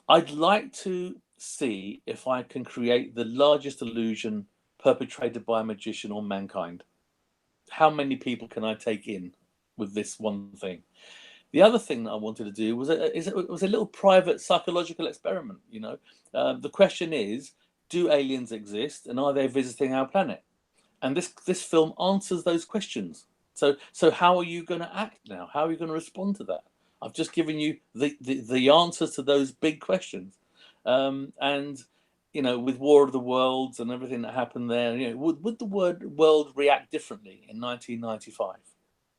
I'd like to see if I can create the largest illusion perpetrated by a magician on mankind. How many people can I take in with this one thing? The other thing that I wanted to do was a little private psychological experiment. You know, the question is, do aliens exist, and are they visiting our planet? And this film answers those questions. So how are you going to act now? How are you going to respond to that? I've just given you the answers to those big questions. And you know, with War of the Worlds and everything that happened there, you know, would the world react differently in 1995?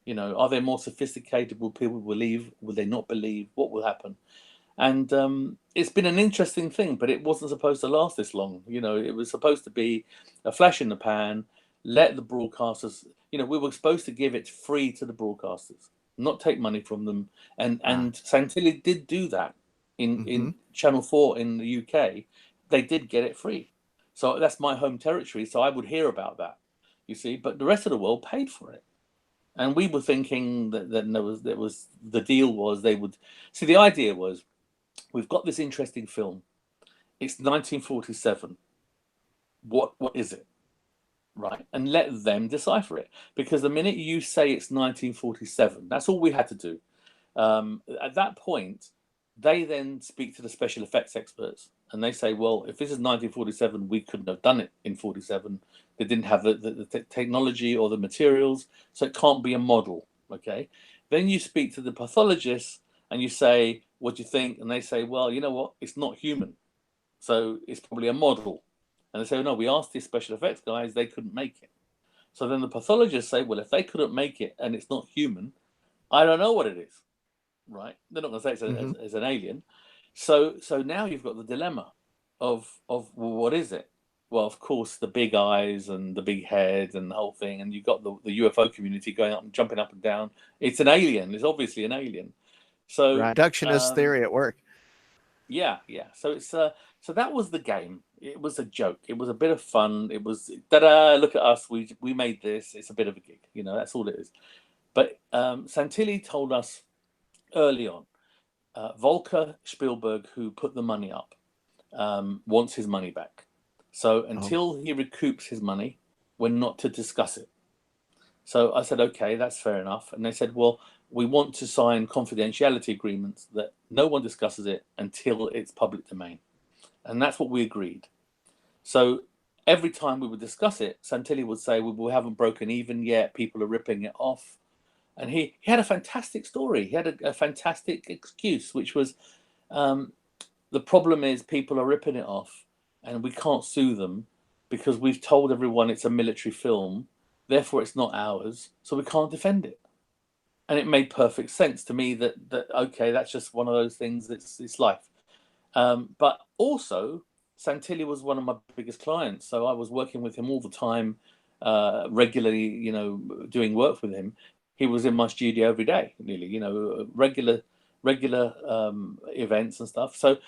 You know, are they more sophisticated? Will people believe? Will they not believe? What will happen? And it's been an interesting thing, but it wasn't supposed to last this long. You know, it was supposed to be a flash in the pan. Let the broadcasters, you know, we were supposed to give it free to the broadcasters, not take money from them. And Santilli did do that in Channel 4 in the UK. They did get it free. So that's my home territory. So I would hear about that, you see, but the rest of the world paid for it. And we were thinking that the deal was they would see. The idea was, we've got this interesting film. It's 1947. What is it? Right, and let them decipher it, because the minute you say it's 1947, that's all we had to do. At that point, they then speak to the special effects experts, and they say, well, if this is 1947, we couldn't have done it in 47. They didn't have the technology or the materials, so it can't be a model. Okay, then you speak to the pathologists and you say, what do you think? And they say, well, you know what, it's not human, so it's probably a model. And they say, oh, no, we asked these special effects guys, they couldn't make it. So then the pathologists say, well, if they couldn't make it and it's not human, I don't know what it is, right? They're not going to say it's an alien. So now you've got the dilemma of well, what is it? Well, of course, the big eyes and the big head and the whole thing. And you've got the UFO community going up and jumping up and down. It's an alien. It's obviously an alien. So Reductionist theory at work. Yeah. So it's so that was the game. It was a joke. It was a bit of fun. It was ta-da! Look at us. We made this. It's a bit of a gig. You know, that's all it is. But Santilli told us early on, Volker Spielberg, who put the money up, wants his money back. So until he recoups his money, we're not to discuss it. So I said, okay, that's fair enough. And they said, well, we want to sign confidentiality agreements that no one discusses it until it's public domain. And that's what we agreed. So every time we would discuss it, Santilli would say, we haven't broken even yet. People are ripping it off. And he had a fantastic story. He had a fantastic excuse, which was, the problem is people are ripping it off and we can't sue them because we've told everyone it's a military film. Therefore, it's not ours. So we can't defend it. And it made perfect sense to me that okay, that's just one of those things. It's life. But also, Santilli was one of my biggest clients, so I was working with him all the time, regularly. You know, doing work with him. He was in my studio every day, nearly. You know, regular events and stuff. So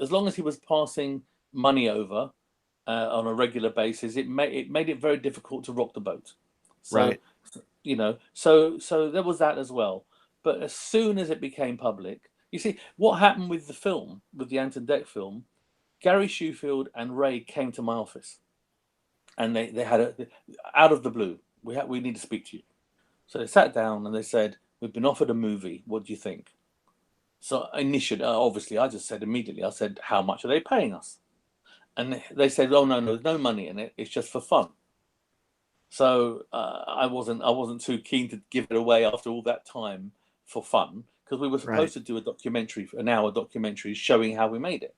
as long as he was passing money over on a regular basis, it made it very difficult to rock the boat. So, right. You know, so there was that as well. But as soon as it became public, you see what happened with the film, with the Anton Deck film. Gary Shoefield and Ray came to my office, and they had out of the blue, we need to speak to you. So they sat down and they said, we've been offered a movie. What do you think? So initially, obviously, I just said immediately, I said, how much are they paying us? And they said, oh no, there's no money in it. It's just for fun. So I wasn't too keen to give it away after all that time for fun, because we were supposed to do a documentary, an hour documentary showing how we made it,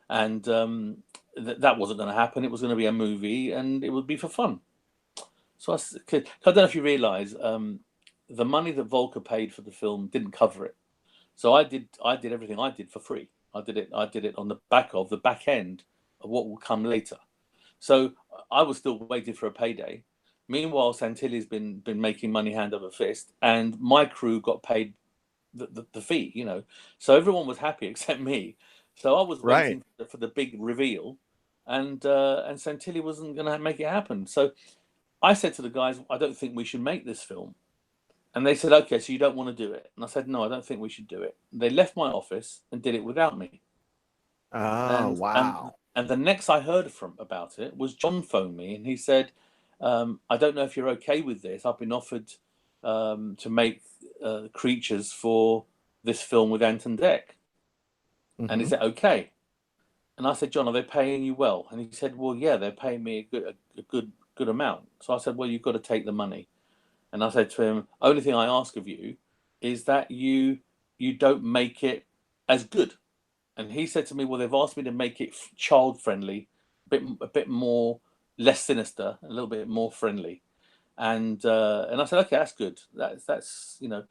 and that wasn't going to happen. It was going to be a movie, and it would be for fun. So I don't know if you realise, the money that Volker paid for the film didn't cover it. So I did everything I did for free. I did it on the back end of what will come later. So I was still waiting for a payday. Meanwhile, Santilli's been making money hand over fist, and my crew got paid the fee. You know, so everyone was happy except me. So I was waiting for the big reveal, and Santilli wasn't going to make it happen. So I said to the guys, I don't think we should make this film. And they said, okay, so you don't want to do it? And I said, no, I don't think we should do it. They left my office and did it without me. Oh, wow. And the next I heard about it was John phoned me, and he said, I don't know if you're okay with this. I've been offered to make creatures for this film with Anton Deck. And he said, okay. And I said, John, are they paying you well? And he said, well, yeah, they're paying me a good amount. So I said, well, you've got to take the money. And I said to him, only thing I ask of you is that you don't make it as good. And he said to me, well, they've asked me to make it child friendly, a bit more, less sinister, a little bit more friendly. And I said, okay, that's good. That's you know,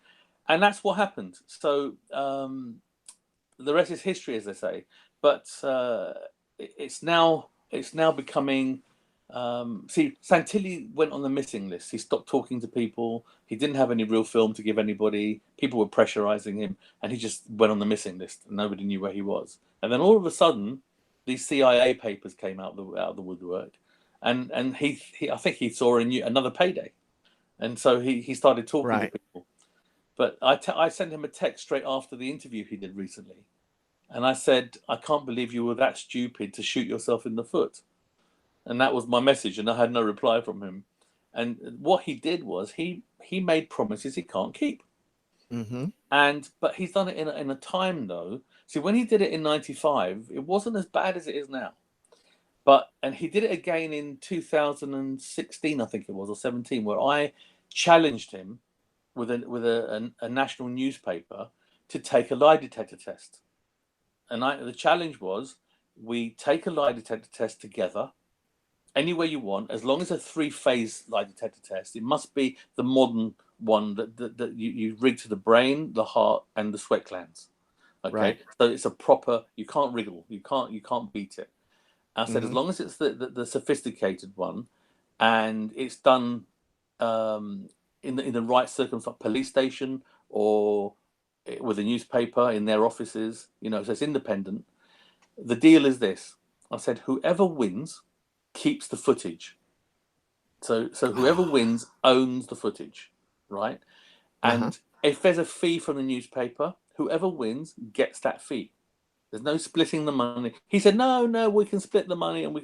and that's what happened. So the rest is history, as they say. But it's now becoming. See, Santilli went on the missing list. He stopped talking to people. He didn't have any real film to give anybody. People were pressurizing him, and he just went on the missing list, and nobody knew where he was. And then all of a sudden, these CIA papers came out of the woodwork, and he I think he saw another payday, and so he started talking to people. But I sent him a text straight after the interview he did recently, and I said, I can't believe you were that stupid to shoot yourself in the foot. And that was my message, and I had no reply from him. And what he did was he made promises he can't keep. But he's done it in a time, though. See, when he did it in '95, it wasn't as bad as it is now. And he did it again in 2016, I think it was, or 17, where I challenged him with a national newspaper to take a lie detector test. And the challenge was, we take a lie detector test together, anywhere you want, as long as a 3-phase lie detector test. It must be the modern one that you rig to the brain, the heart, and the sweat glands. Okay, so it's a proper. You can't wriggle. You can't beat it. I said, as long as it's the sophisticated one, and it's done in the right circumstance, police station or with a newspaper in their offices, you know, so it's independent. The deal is this. I said, whoever wins keeps the footage. So whoever wins owns the footage, right? And if there's a fee from the newspaper, whoever wins gets that fee. There's no splitting the money. He said, no, we can split the money, and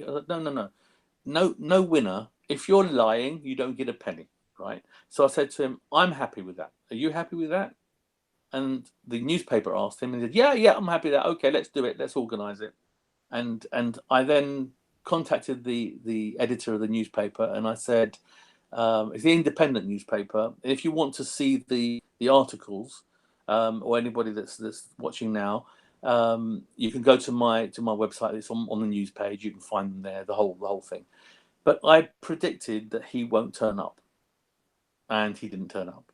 no winner. If you're lying, you don't get a penny, right? So I said to him, I'm happy with that. Are you happy with that? And the newspaper asked him, and he said, yeah, I'm happy with that. Okay, let's do it. Let's organize it. And I then contacted the editor of the newspaper, and I said, it's the independent newspaper. If you want to see the articles, or anybody that's watching now, you can go to my website. It's on the news page. You can find them there, the whole thing. But I predicted that he won't turn up, and he didn't turn up.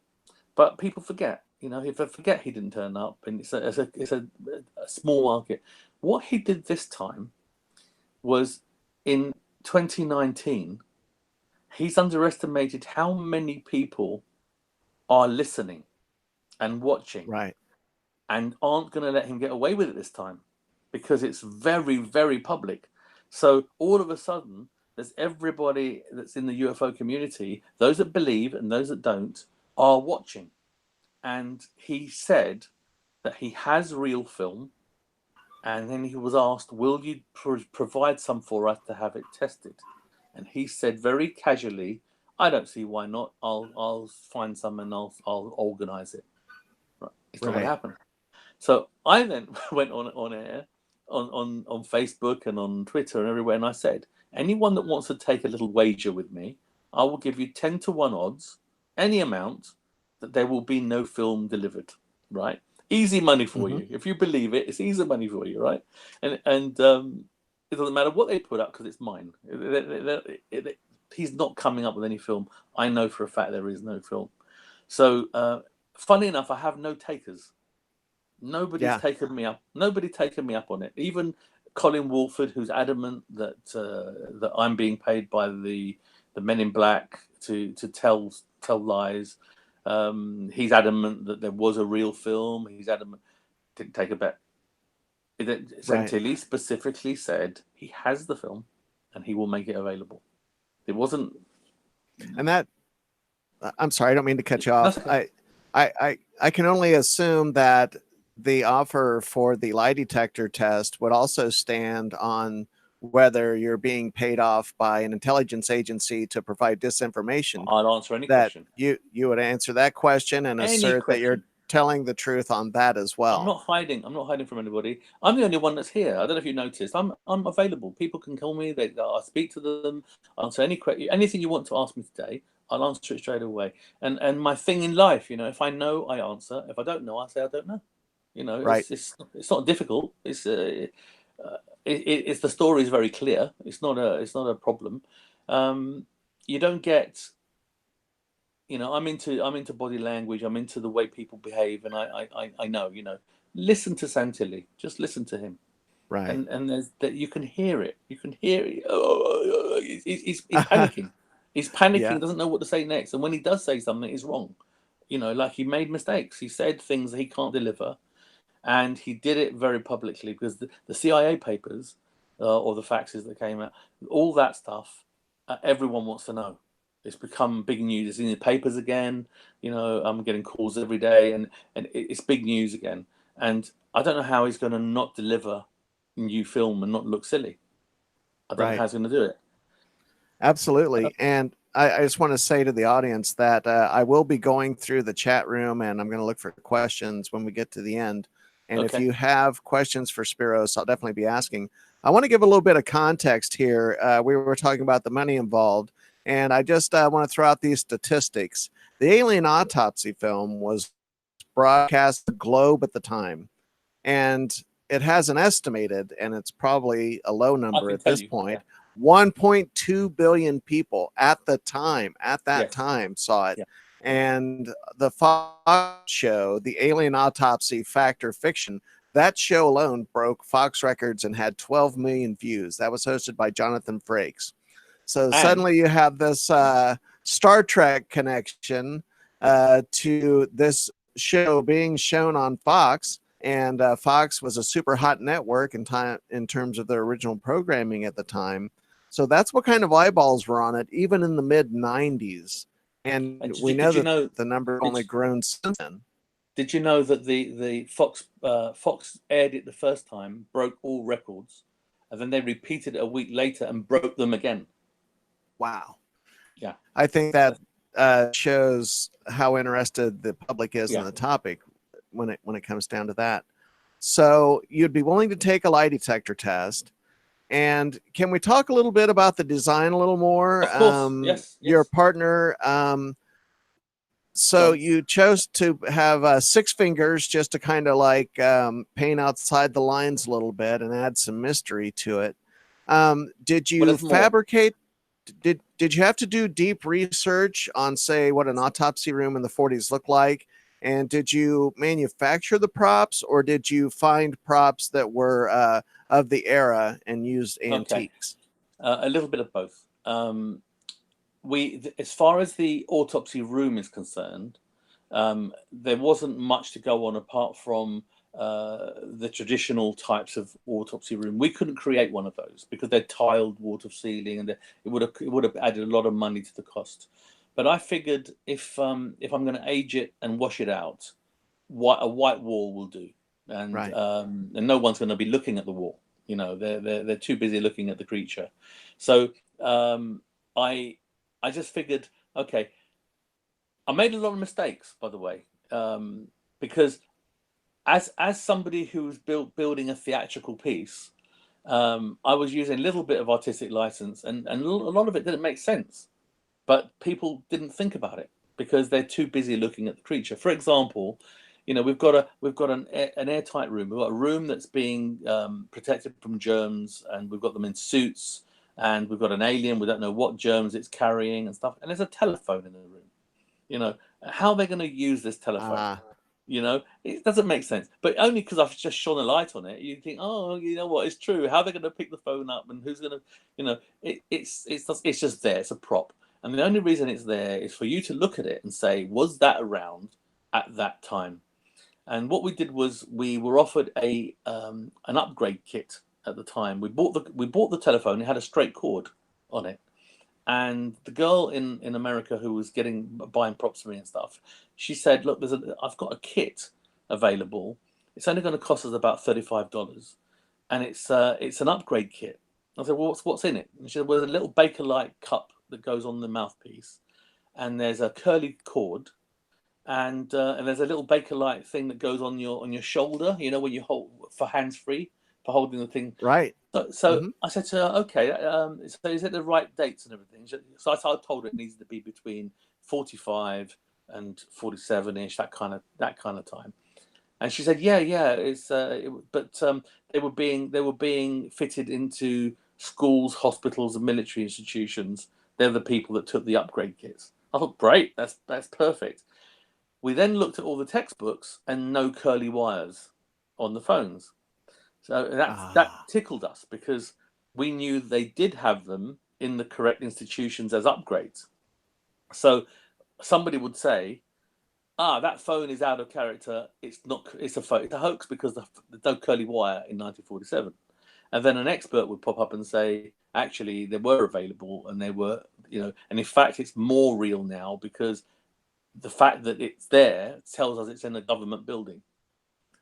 But people forget, you know, if they forget he didn't turn up, and it's a small market. What he did this time was, in 2019, he's underestimated how many people are listening and watching, and aren't going to let him get away with it this time, because it's very, very public. So all of a sudden, there's everybody that's in the UFO community, those that believe and those that don't, are watching. and he said that he has real film, and then he was asked, will you provide some for us to have it tested? And he said very casually, I don't see why not. I'll find some and I'll organize it. Right. It's not going to happen. So I then went on air, on Facebook and on Twitter and everywhere, and I said, anyone that wants to take a little wager with me, I will give you 10-1 odds, any amount, that there will be no film delivered. Right? Easy money for you. If you believe it, it's easy money for you, right? And it doesn't matter what they put up because it's mine. He's not coming up with any film. I know for a fact there is no film. So, funny enough, I have no takers. Nobody's taken me up. Nobody taken me up on it. Even Colin Wolford, who's adamant that that I'm being paid by the Men in Black to tell lies. He's adamant that there was a real film. He's adamant. Didn't take a bet. Santilli specifically said he has the film and he will make it available. It wasn't. And that, I'm sorry, I don't mean to cut you off. I can only assume that the offer for the lie detector test would also stand on whether you're being paid off by an intelligence agency to provide disinformation. I'll answer any question. You would answer that question and assert that you're telling the truth on that as well. I'm not hiding. I'm not hiding from anybody. I'm the only one that's here. I don't know if you noticed. I'm available. People can call me. I speak to them. I'll answer anything you want to ask me today. I'll answer it straight away. And my thing in life, you know, if I know, I answer. If I don't know, I say I don't know. You know, it's not difficult. It's the story is very clear. It's not a problem. You don't get. You know, I'm into body language. I'm into the way people behave, and I know. You know, listen to Santilli. Just listen to him. Right. And there's that you can hear it. You can hear it. Oh, he's panicking. He's panicking. Yeah. Doesn't know what to say next. And when he does say something, it's wrong. You know, like he made mistakes. He said things that he can't deliver, and he did it very publicly because the CIA papers or the faxes that came out, all that stuff, everyone wants to know. It's become big news. It's in the papers again. You know, I'm getting calls every day, and it's big news again. And I don't know how he's going to not deliver new film and not look silly. I don't know how he's going to do it. Absolutely. And I just want to say to the audience that I will be going through the chat room, and I'm going to look for questions when we get to the end. And if you have questions for Spyros, I'll definitely be asking. I want to give a little bit of context here. We were talking about the money involved. And I just want to throw out these statistics. The Alien Autopsy film was broadcast the globe at the time. And it has an estimated, and it's probably a low number at this point, 1.2 billion people at that time saw it. And the Fox show, the Alien Autopsy Fact or Fiction, that show alone broke Fox records and had 12 million views. That was hosted by Jonathan Frakes. So suddenly you have this Star Trek connection to this show being shown on Fox, and Fox was a super hot network in terms of their original programming at the time. So that's what kind of eyeballs were on it, even in the mid 90s. And we know that the number only grown since then. Did you know that the Fox aired it the first time, broke all records, and then they repeated it a week later and broke them again? Wow. Yeah. I think that shows how interested the public is in the topic when it comes down to that. So you'd be willing to take a lie detector test. And can we talk a little bit about the design a little more? Of course. Yes. Your partner, so you chose to have 6 fingers just to kind of like paint outside the lines a little bit and add some mystery to it. Did you fabricate? Did you have to do deep research on, say, what an autopsy room in the 40s looked like? And did you manufacture the props, or did you find props that were of the era and used antiques? A little bit of both. As far as the autopsy room is concerned, there wasn't much to go on apart from the traditional types of autopsy room. We couldn't create one of those because they're tiled water ceiling, and it would have added a lot of money to the cost. But I figured if I'm going to age it and wash it out, a white wall will do, Right. and no one's going to be looking at the wall. You know, they're too busy looking at the creature. So I just figured, okay, I made a lot of mistakes, by the way, because as somebody who was building a theatrical piece, I was using a little bit of artistic license, and a lot of it didn't make sense, but people didn't think about it because they're too busy looking at the creature. For example, you know, we've got an airtight room. We've got a room that's being protected from germs, and we've got them in suits, and we've got an alien. We don't know what germs it's carrying and stuff. And there's a telephone in the room. You know, how are they going to use this telephone? You know, it doesn't make sense. But only because I've just shone a light on it, you think, oh, you know what, it's true. How are they going to pick the phone up, and who's going to, you know, it's just there. It's a prop. And the only reason it's there is for you to look at it and say, was that around at that time? And what we did was we were offered an upgrade kit at the time. We bought the telephone. It had a straight cord on it. And the girl in America who was buying props for me and stuff, she said, "Look, I've got a kit available. It's only going to cost us about $35, and it's an upgrade kit." I said, "Well, what's in it?" And she said, "Well, there's a little Baker-like cup that goes on the mouthpiece, and there's a curly cord, and there's a little Baker-like thing that goes on your shoulder. You know, when you hold for hands-free for holding the thing." Right. So I said to her, "Okay, so is it the right dates and everything?" So I told her it needs to be between 45 and 47-ish, that kind of time. And she said, "Yeah, it's but they were being fitted into schools, hospitals, and military institutions. They're the people that took the upgrade kits." I thought, great, that's perfect. We then looked at all the textbooks and no curly wires on the phones. So that tickled us because we knew they did have them in the correct institutions as upgrades. So somebody would say, that phone is out of character. It's not. It's a hoax because there's no curly wire in 1947. And then an expert would pop up and say, actually, they were available, and they were, you know, and in fact, it's more real now because the fact that it's there tells us it's in a government building.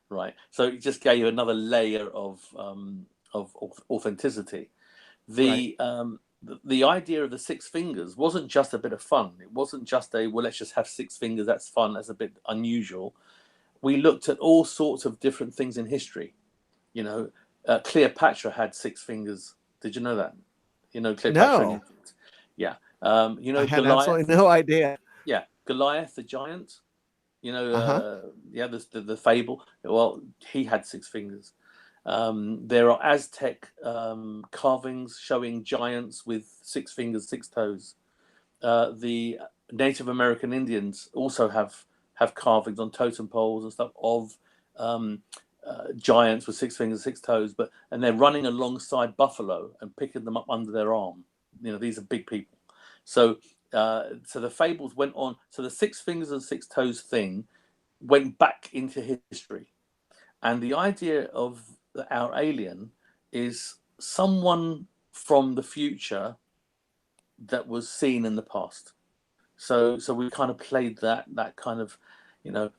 Right, so it just gave you another layer of authenticity. The idea of the six fingers wasn't just a bit of fun. It wasn't just let's just have six fingers. That's fun. That's a bit unusual. We looked at all sorts of different things in history. You know, Cleopatra had six fingers. Did you know that? You know, Cleopatra. No. Yeah. You know, I had Goliath. absolutely no idea. Yeah, Goliath the giant. You know, the fable. Well, he had six fingers. There are Aztec carvings showing giants with six fingers, six toes. The Native American Indians also have carvings on totem poles and stuff of giants with six fingers, six toes. And they're running alongside buffalo and picking them up under their arm. You know, these are big people. So the fables went on. So the six fingers and six toes thing went back into history. And the idea of our alien is someone from the future that was seen in the past. So we kind of played that kind of, you know,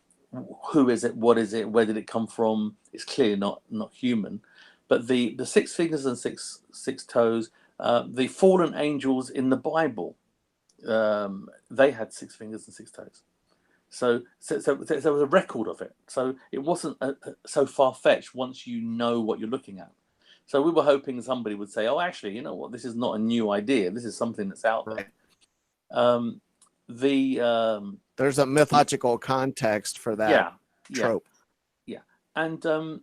who is it? What is it? Where did it come from? It's clearly not human. But the six fingers and six toes, the fallen angels in the Bible, they had six fingers and six toes. So there was a record of it. So it wasn't so far-fetched once you know what you're looking at. So we were hoping somebody would say, "Oh, actually, you know what? This is not a new idea. This is something that's out there." There's a mythological context for that trope. Yeah. And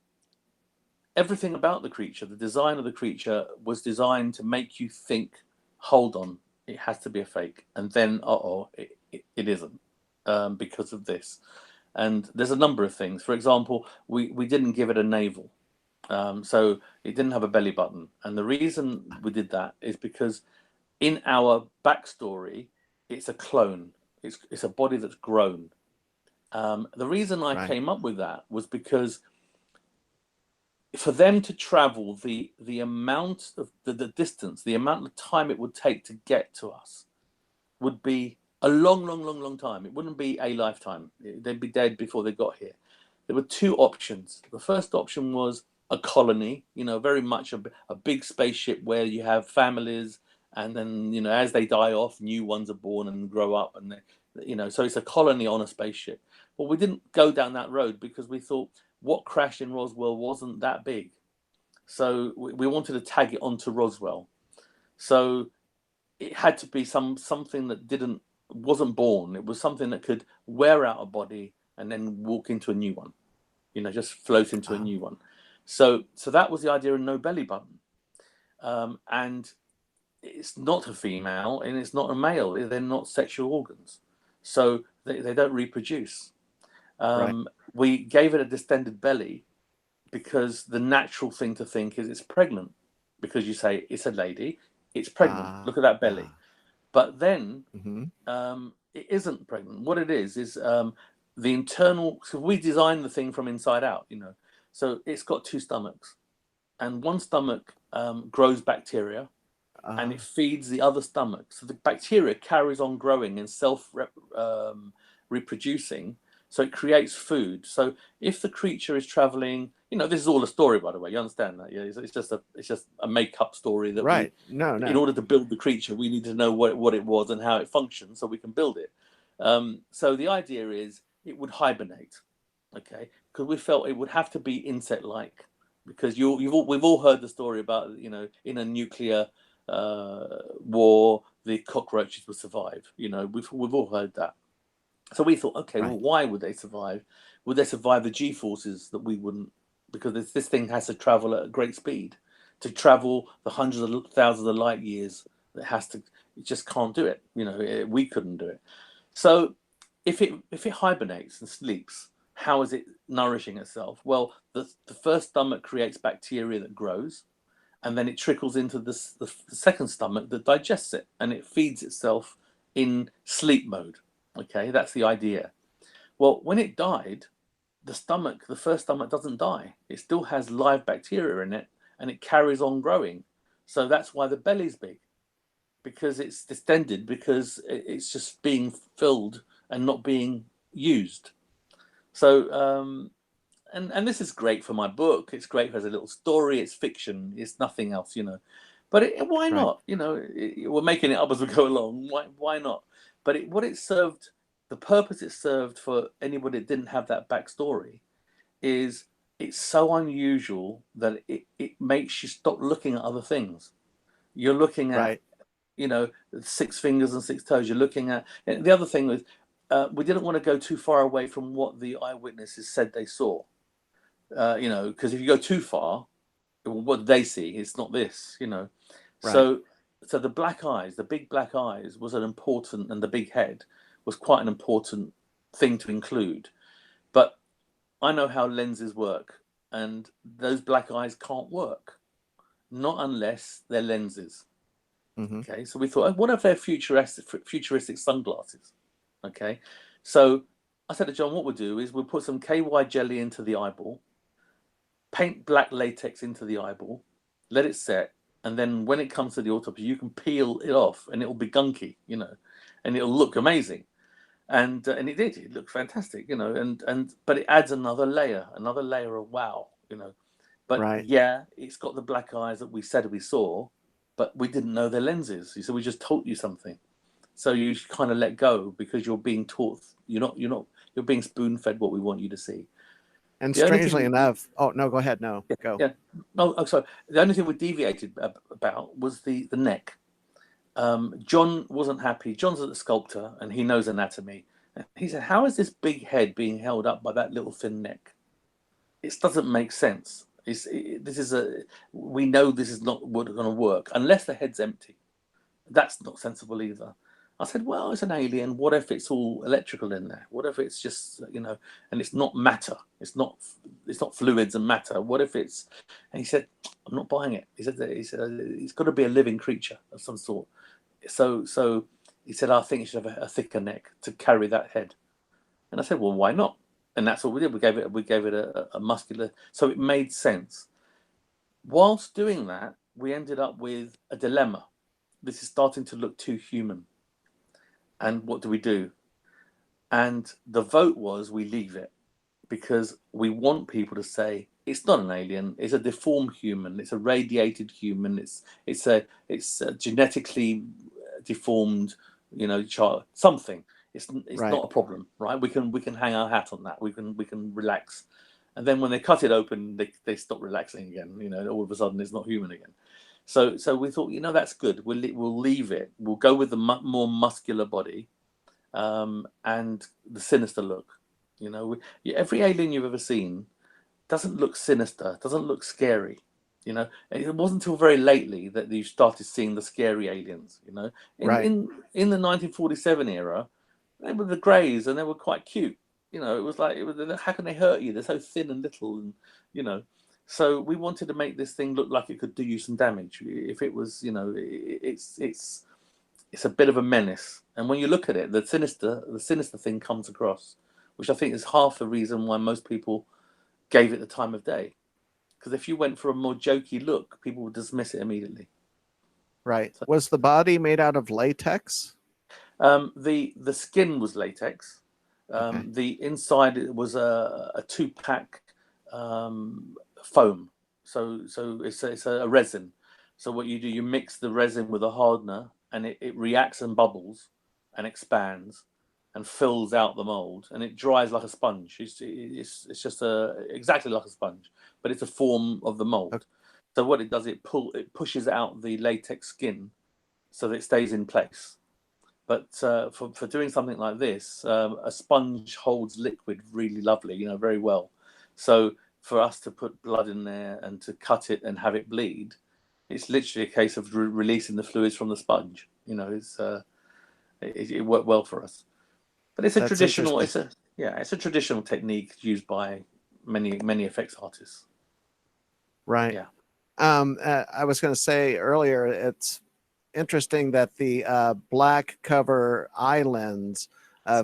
everything about the creature, the design of the creature, was designed to make you think, "Hold on, it has to be a fake," and then, it isn't. Because of this. And there's a number of things. For example, we didn't give it a navel. So it didn't have a belly button. And the reason we did that is because in our backstory, it's a clone. It's a body that's grown. The reason I came up with that was because for them to travel the amount of the distance, the amount of time it would take to get to us would be a long, long, long, long time. It wouldn't be a lifetime. They'd be dead before they got here. There were two options. The first option was a colony, you know, very much a big spaceship where you have families, and then, you know, as they die off, new ones are born and grow up, and you know, so it's a colony on a spaceship. Well, we didn't go down that road because we thought what crashed in Roswell wasn't that big, so we wanted to tag it onto Roswell. So it had to be something that wasn't born. It was something that could wear out a body and then walk into a new one, you know, just float into a new one. So that was the idea of no belly button. And it's not a female and it's not a male. They're not sexual organs, so they don't reproduce. We gave it a distended belly because the natural thing to think is it's pregnant, because you say it's a lady, it's pregnant. Look at that belly. But then it isn't pregnant. What it is the internal. So we designed the thing from inside out, you know. So it's got two stomachs, and one stomach grows bacteria, and it feeds the other stomach. So the bacteria carries on growing and reproducing. So it creates food. So if the creature is traveling, you know, this is all a story, by the way. You understand that? Yeah, it's just a make-up story that No. In order to build the creature, we need to know what it was and how it functions, so we can build it. So the idea is it would hibernate, okay? Because we felt it would have to be insect-like, because we've all heard the story about, you know, in a nuclear war, the cockroaches would survive. You know, we've all heard that. So we thought, okay, well, why would they survive? Would they survive the G-forces that we wouldn't? Because this thing has to travel at a great speed. To travel the hundreds of thousands of light years, it just can't do it. You know, we couldn't do it. So if it hibernates and sleeps, how is it nourishing itself? Well, the first stomach creates bacteria that grows, and then it trickles into the second stomach that digests it, and it feeds itself in sleep mode. Okay, that's the idea. Well, when it died, the first stomach doesn't die. It still has live bacteria in it, and it carries on growing. So that's why the belly's big, because it's distended, because it's just being filled and not being used. So, and this is great for my book. It's great as a little story. It's fiction. It's nothing else, you know. But why not? You know, we're making it up as we go along. Why not? But the purpose it served for anybody that didn't have that backstory is it's so unusual that it makes you stop looking at other things. You're looking at, you know, 6 fingers and 6 toes. You're looking at, and the other thing was, we didn't want to go too far away from what the eyewitnesses said they saw. You know, because if you go too far, what did they see? It's not this, you know. So the black eyes, the big black eyes was an important, and the big head was quite an important thing to include. But I know how lenses work, and those black eyes can't work, not unless they're lenses. Okay, so we thought, what if they're futuristic sunglasses? Okay, so I said to John, what we'll do is we'll put some KY jelly into the eyeball, paint black latex into the eyeball, let it set, and then when it comes to the autopsy, you can peel it off, and it'll be gunky, you know, and it'll look amazing. And it did. It looked fantastic, you know. But it adds another layer of wow, you know. But yeah, it's got the black eyes that we said we saw, but we didn't know their lenses. So we just taught you something. So you kind of let go because you're being taught. You're being spoon fed what we want you to see. And strangely enough, oh no, go ahead. No, go. Yeah, no. Oh, sorry. The only thing we deviated about was the neck. John wasn't happy. John's a sculptor and he knows anatomy. He said, "How is this big head being held up by that little thin neck? It doesn't make sense. We know this is not going to work unless the head's empty. That's not sensible either." I said, "Well, it's an alien. What if it's all electrical in there? What if it's just, you know, and it's not matter? It's not fluids and matter. What if it's?" And he said, "I'm not buying it." He said it's got to be a living creature of some sort. So he said, "I think it should have a thicker neck to carry that head." And I said, "Well, why not?" And that's what we did. We gave it a muscular, so it made sense. Whilst doing that, we ended up with a dilemma. This is starting to look too human. And what do? And the vote was we leave it, because we want people to say it's not an alien, it's a deformed human, it's a radiated human, it's a genetically deformed, you know, child, something. It's Right. not a problem, right? We can hang our hat on that. We can relax. And then when they cut it open, they stop relaxing again. You know, all of a sudden it's not human again. So we thought, you know, that's good. We'll leave it. We'll go with the more muscular body, and the sinister look. You know, every alien you've ever seen doesn't look sinister, doesn't look scary. You know, it wasn't until very lately that you started seeing the scary aliens. You know, Right. in the 1947 era, they were the greys and they were quite cute. You know, it was how can they hurt you? They're so thin and little, and you know. So we wanted to make this thing look like it could do you some damage. If it was, you know, it's a bit of a menace. And when you look at it, the sinister thing comes across, which I think is half the reason why most people gave it the time of day. Because if you went for a more jokey look, people would dismiss it immediately. Right. So, was the body made out of latex? The skin was latex. Okay. The inside was a 2-pack foam. So it's a resin. So what you do, you mix the resin with a hardener, and it reacts and bubbles and expands and fills out the mold, and it dries like a sponge. It's just exactly like a sponge, but it's a form of the mold. Okay. So what it does, it pushes out the latex skin so that it stays in place. But for doing something like this, a sponge holds liquid really lovely, you know, very well. So for us to put blood in there and to cut it and have it bleed, it's literally a case of releasing the fluids from the sponge. You know, it worked well for us. But it's a traditional. It's a traditional technique used by many effects artists. Right. Yeah. I was going to say earlier, it's interesting that the black cover eye lens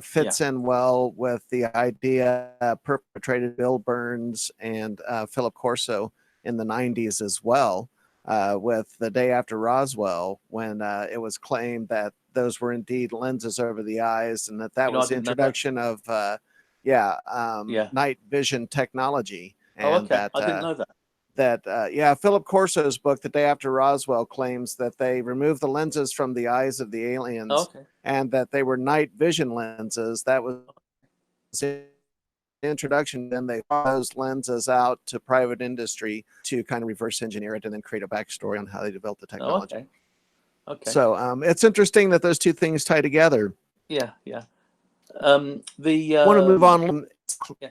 fits in well with the idea perpetrated Bill Burns and Philip Corso in the 90s as well, with The Day After Roswell, when it was claimed that those were indeed lenses over the eyes, and that was the introduction of night vision technology. And I didn't know that. Philip Corso's book, The Day After Roswell, claims that they removed the lenses from the eyes of the aliens, and that they were night vision lenses. That was the introduction. Then they bought those lenses out to private industry to kind of reverse engineer it and then create a backstory on how they developed the technology. Okay. So it's interesting that those two things tie together. Yeah. Want to move on? Yeah.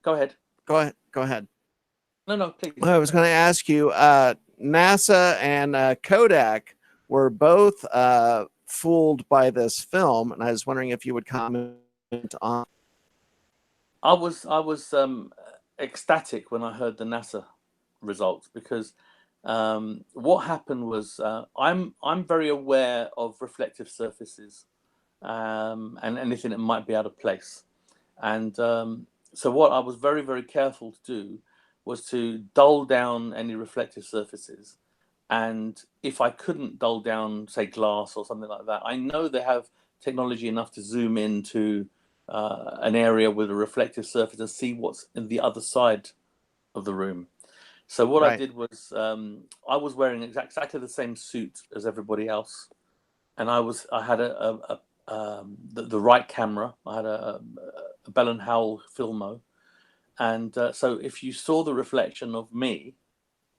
Go ahead. Go ahead. No, please. I was going to ask you, NASA and Kodak were both fooled by this film, and I was wondering if you would comment on. I was ecstatic when I heard the NASA results, because what happened was I'm very aware of reflective surfaces and anything that might be out of place, and so what I was very, very careful to do was to dull down any reflective surfaces. And if I couldn't dull down, say, glass or something like that, I know they have technology enough to zoom into an area with a reflective surface and see what's in the other side of the room. So what I did was I was wearing exactly the same suit as everybody else, and I had the right camera. I had a Bell and Howell Filmo. And so if you saw the reflection of me,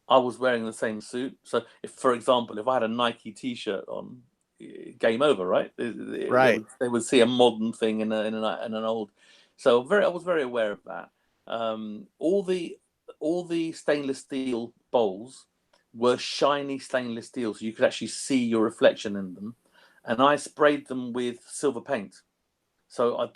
I was wearing the same suit. So if, for example, if I had a Nike T-shirt on, game over, right? They would see a modern thing in an old. So I was very aware of that. All the stainless steel bowls were shiny stainless steel, so you could actually see your reflection in them. And I sprayed them with silver paint. So I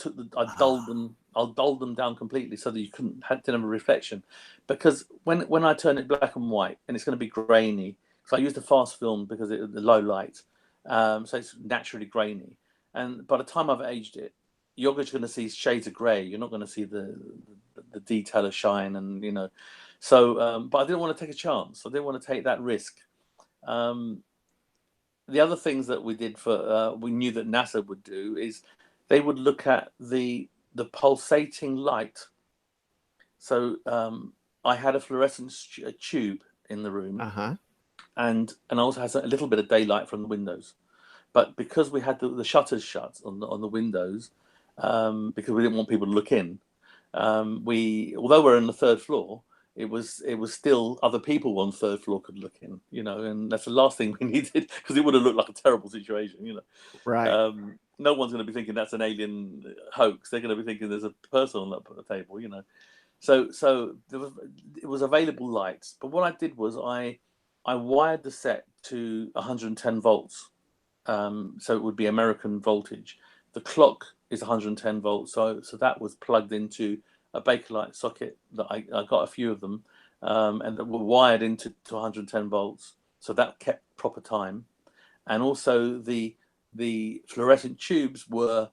dulled them down completely so that you didn't have a reflection. Because when I turn it black and white, and it's going to be grainy, so I used a fast film because the low light, so it's naturally grainy. And by the time I've aged it, you're just going to see shades of grey. You're not going to see the detail of shine, and you know. So, but I didn't want to take a chance. I didn't want to take that risk. the other things that we did for we knew that NASA would do is they would look at the pulsating light. So I had a fluorescent tube in the room, and I also had a little bit of daylight from the windows. But because we had the shutters shut on the windows, because we didn't want people to look in, although we're on the third floor, it was still other people on the third floor could look in, you know, and that's the last thing we needed, because it would have looked like a terrible situation, you know. Right. No one's going to be thinking that's an alien hoax. They're going to be thinking there's a person on that table, you know. So it was available lights. But what I did was I wired the set to 110 volts. So it would be American voltage. The clock is 110 volts, so that was plugged into a Bakelite socket that I got a few of them, and that were wired into 110 volts, so that kept proper time. And also the fluorescent tubes were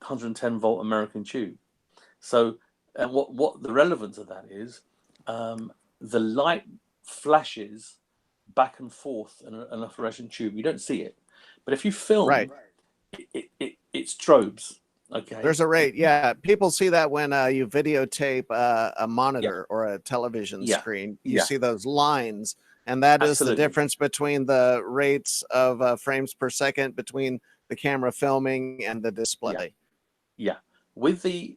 110 volt American tube. So and what the relevance of that is, the light flashes back and forth in a fluorescent tube. You don't see it, but if you film, it strobes. Okay. There's a rate. Yeah. People see that when you videotape a monitor or a television screen. You see those lines, and that is the difference between the rates of frames per second between the camera filming and the display. Yeah. With the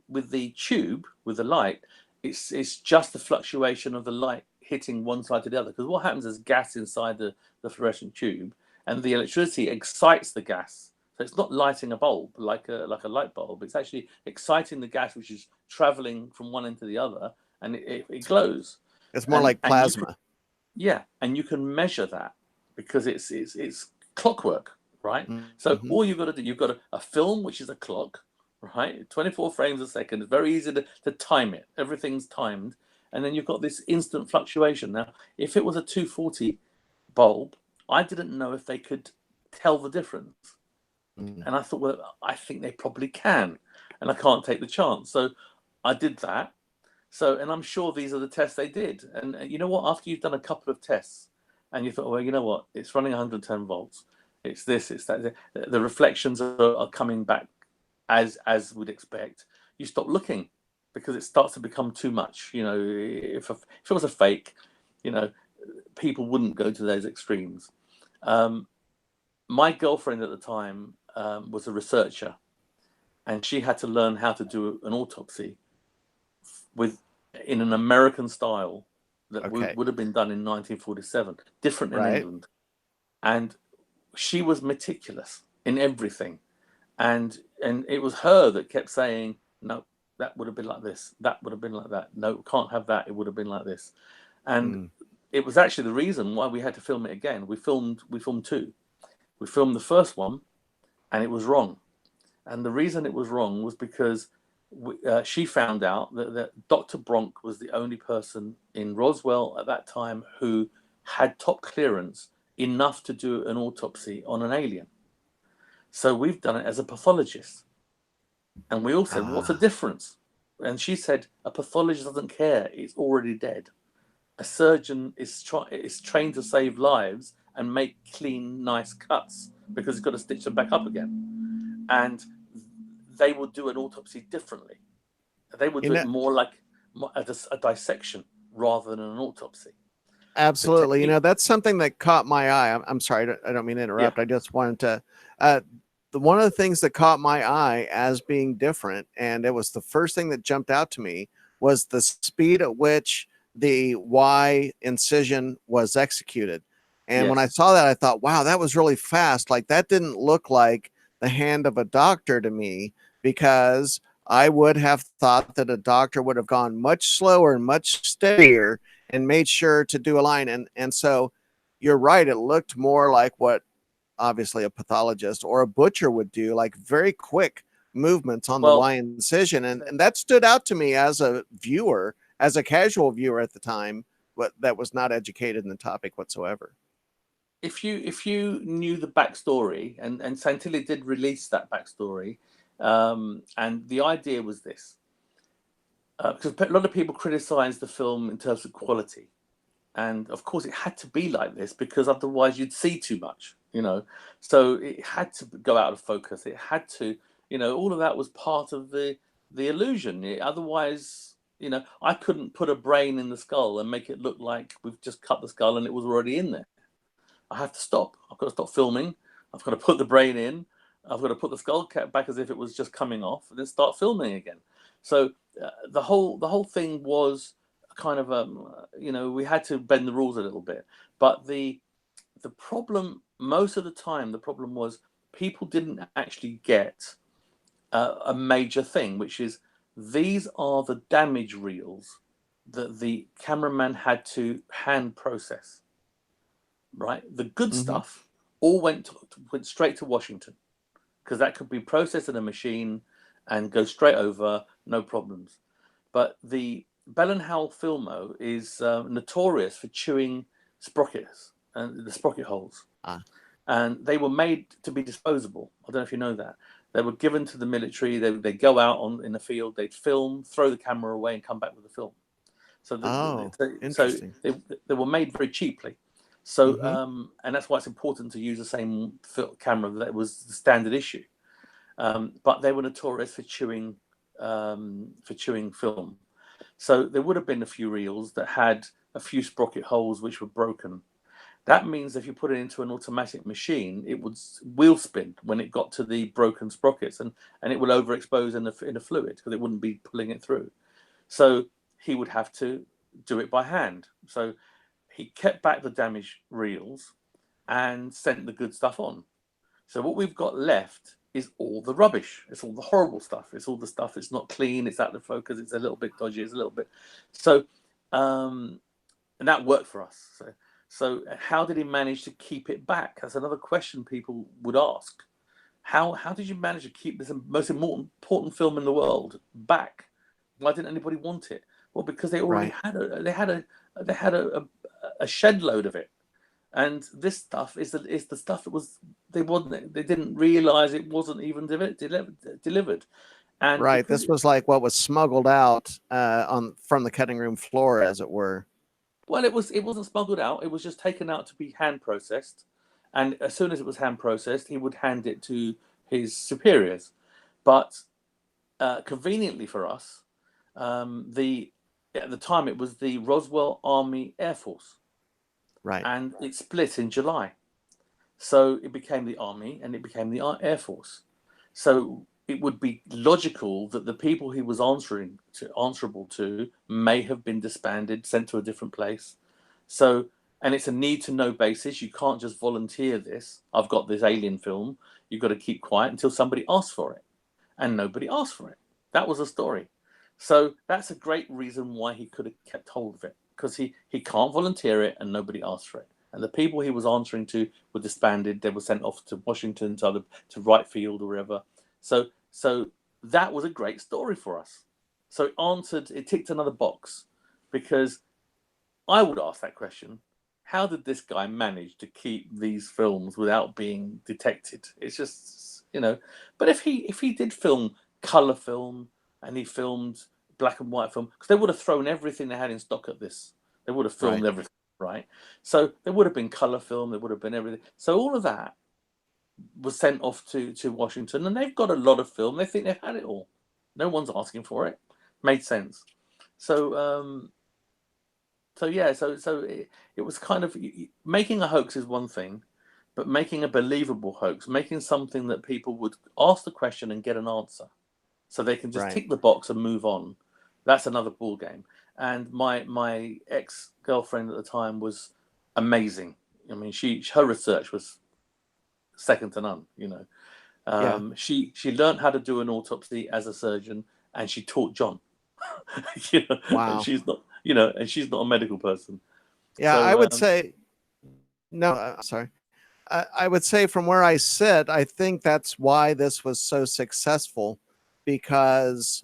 tube, with the light, it's just the fluctuation of the light hitting one side to the other. Because what happens is gas inside the fluorescent tube, and the electricity excites the gas. So it's not lighting a bulb like a light bulb. It's actually exciting the gas, which is traveling from one end to the other, and it glows. It's more like plasma. And you can measure that because it's clockwork, right? So all you've got to do, you've got a film, which is a clock, right? 24 frames a second. It's very easy to time it. Everything's timed. And then you've got this instant fluctuation. Now, if it was a 240 bulb, I didn't know if they could tell the difference. And I thought, well, I think they probably can. And I can't take the chance. So I did that. So, and I'm sure these are the tests they did. And you know what? After you've done a couple of tests and you thought, well, you know what? It's running 110 volts. It's this, it's that. The reflections are coming back as we'd expect. You stop looking because it starts to become too much. You know, if it was a fake, you know, people wouldn't go to those extremes. My girlfriend at the time was a researcher, and she had to learn how to do an autopsy in an American style that would have been done in 1947, different in England. And she was meticulous in everything. And it was her that kept saying, no, that would have been like this. That would have been like that. No, can't have that. It would have been like this. And it was actually the reason why we had to film it again. We filmed two. We filmed the first one, and it was wrong. And the reason it was wrong was because she found out that Dr. Bronk was the only person in Roswell at that time who had top clearance enough to do an autopsy on an alien. So we've done it as a pathologist. And we all said, what's the difference? And she said, a pathologist doesn't care. It's already dead. A surgeon is trained to save lives and make clean, nice cuts because he's got to stitch them back up again. And they would do an autopsy differently. They would do it more like a dissection rather than an autopsy. Absolutely. You know, that's something that caught my eye. I'm sorry, I don't mean to interrupt. I just wanted to, one of the things that caught my eye as being different, and it was the first thing that jumped out to me, was the speed at which the Y incision was executed. And when I saw that, I thought, wow, that was really fast. Like, that didn't look like the hand of a doctor to me, because I would have thought that a doctor would have gone much slower and much steadier and made sure to do a line. And so you're right. It looked more like what obviously a pathologist or a butcher would do, like very quick movements on the Y incision. And that stood out to me as a viewer, as a casual viewer at the time, but that was not educated in the topic whatsoever. If you knew the backstory, and Santilli did release that backstory, and the idea was this, because a lot of people criticized the film in terms of quality, and of course it had to be like this because otherwise you'd see too much. you know. So it had to go out of focus. It had to, you know, all of that was part of the illusion. Otherwise, you know, I couldn't put a brain in the skull and make it look like we've just cut the skull and it was already in there. I have to stop. I've got to stop filming. I've got to put the brain in. I've got to put the skull cap back as if it was just coming off, and then start filming again. So the whole thing was kind of you know, we had to bend the rules a little bit. But the problem, most of the time, the problem was people didn't actually get a major thing, which is these are the damage reels that the cameraman had to hand process. Right, the good stuff all went straight to Washington, because that could be processed in a machine and go straight over, no problems. But the Bell and Howell Filmo is notorious for chewing sprockets and the sprocket holes. And they were made to be disposable. I don't know if you know that. They were given to the military. They'd go out in the field, they'd film, throw the camera away, and come back with the film. So, interesting. they were made very cheaply. So, and that's why it's important to use the same camera that was the standard issue. But they were notorious for chewing film. So there would have been a few reels that had a few sprocket holes which were broken. That means if you put it into an automatic machine, it would wheel spin when it got to the broken sprockets, and it would overexpose in the fluid because it wouldn't be pulling it through. So he would have to do it by hand. So he kept back the damaged reels and sent the good stuff on. So what we've got left is all the rubbish. It's all the horrible stuff. It's all the stuff that's not clean. It's out of focus. It's a little bit dodgy. It's a little bit. So, and that worked for us. So how did he manage to keep it back? That's another question people would ask. How did you manage to keep this most important film in the world back? Why didn't anybody want it? Well, because they already had a shed load of it, and this stuff is the stuff that was they didn't realize it wasn't even delivered. And this was like what was smuggled out from the cutting room floor, as it were. Well, it wasn't smuggled out. It was just taken out to be hand processed, and as soon as it was hand processed, he would hand it to his superiors. But conveniently for us, at the time it was the Roswell Army Air Force, right, and it split in July, so it became the Army and it became the Air Force. So it would be logical that the people he was answerable to may have been disbanded, sent to a different place. So, and it's a need to know basis. You can't just volunteer this. I've got this alien film. You've got to keep quiet until somebody asks for it. And nobody asked for it. That was the story. So that's a great reason why he could have kept hold of it, because he can't volunteer it and nobody asked for it. And the people he was answering to were disbanded. They were sent off to Washington, to Wright Field or wherever. So that was a great story for us. So it ticked another box, because I would ask that question: how did this guy manage to keep these films without being detected? It's just, you know. But if he did film color film and he filmed black and white film, because they would have thrown everything they had in stock at this. They would have filmed everything, right? So there would have been color film. There would have been everything. So all of that was sent off to Washington, and they've got a lot of film. They think they've had it all. No one's asking for it. Made sense. So it was kind of, making a hoax is one thing, but making a believable hoax, making something that people would ask the question and get an answer, so they can just tick the box and move on. That's another ball game. And my ex-girlfriend at the time was amazing. I mean, her research was second to none. You know, she learned how to do an autopsy as a surgeon, and she taught John. You know, wow. And she's not, you know, and she's not a medical person. Yeah, so, I would say no. Sorry, I would say from where I sit, I think that's why this was so successful, because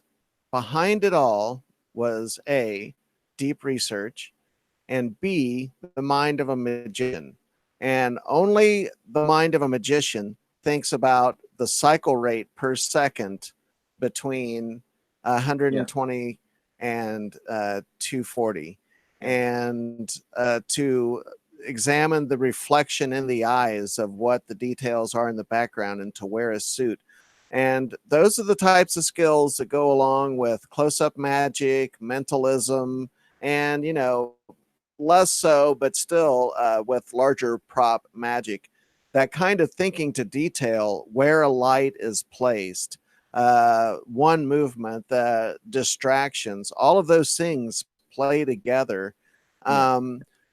behind it all was A, deep research, and B, the mind of a magician. And only the mind of a magician thinks about the cycle rate per second between 120 and 240. And to examine the reflection in the eyes of what the details are in the background and to wear a suit. And those are the types of skills that go along with close-up magic, mentalism, and, you know, less so, but still with larger prop magic. That kind of thinking to detail where a light is placed, one movement, the distractions, all of those things play together. Yeah.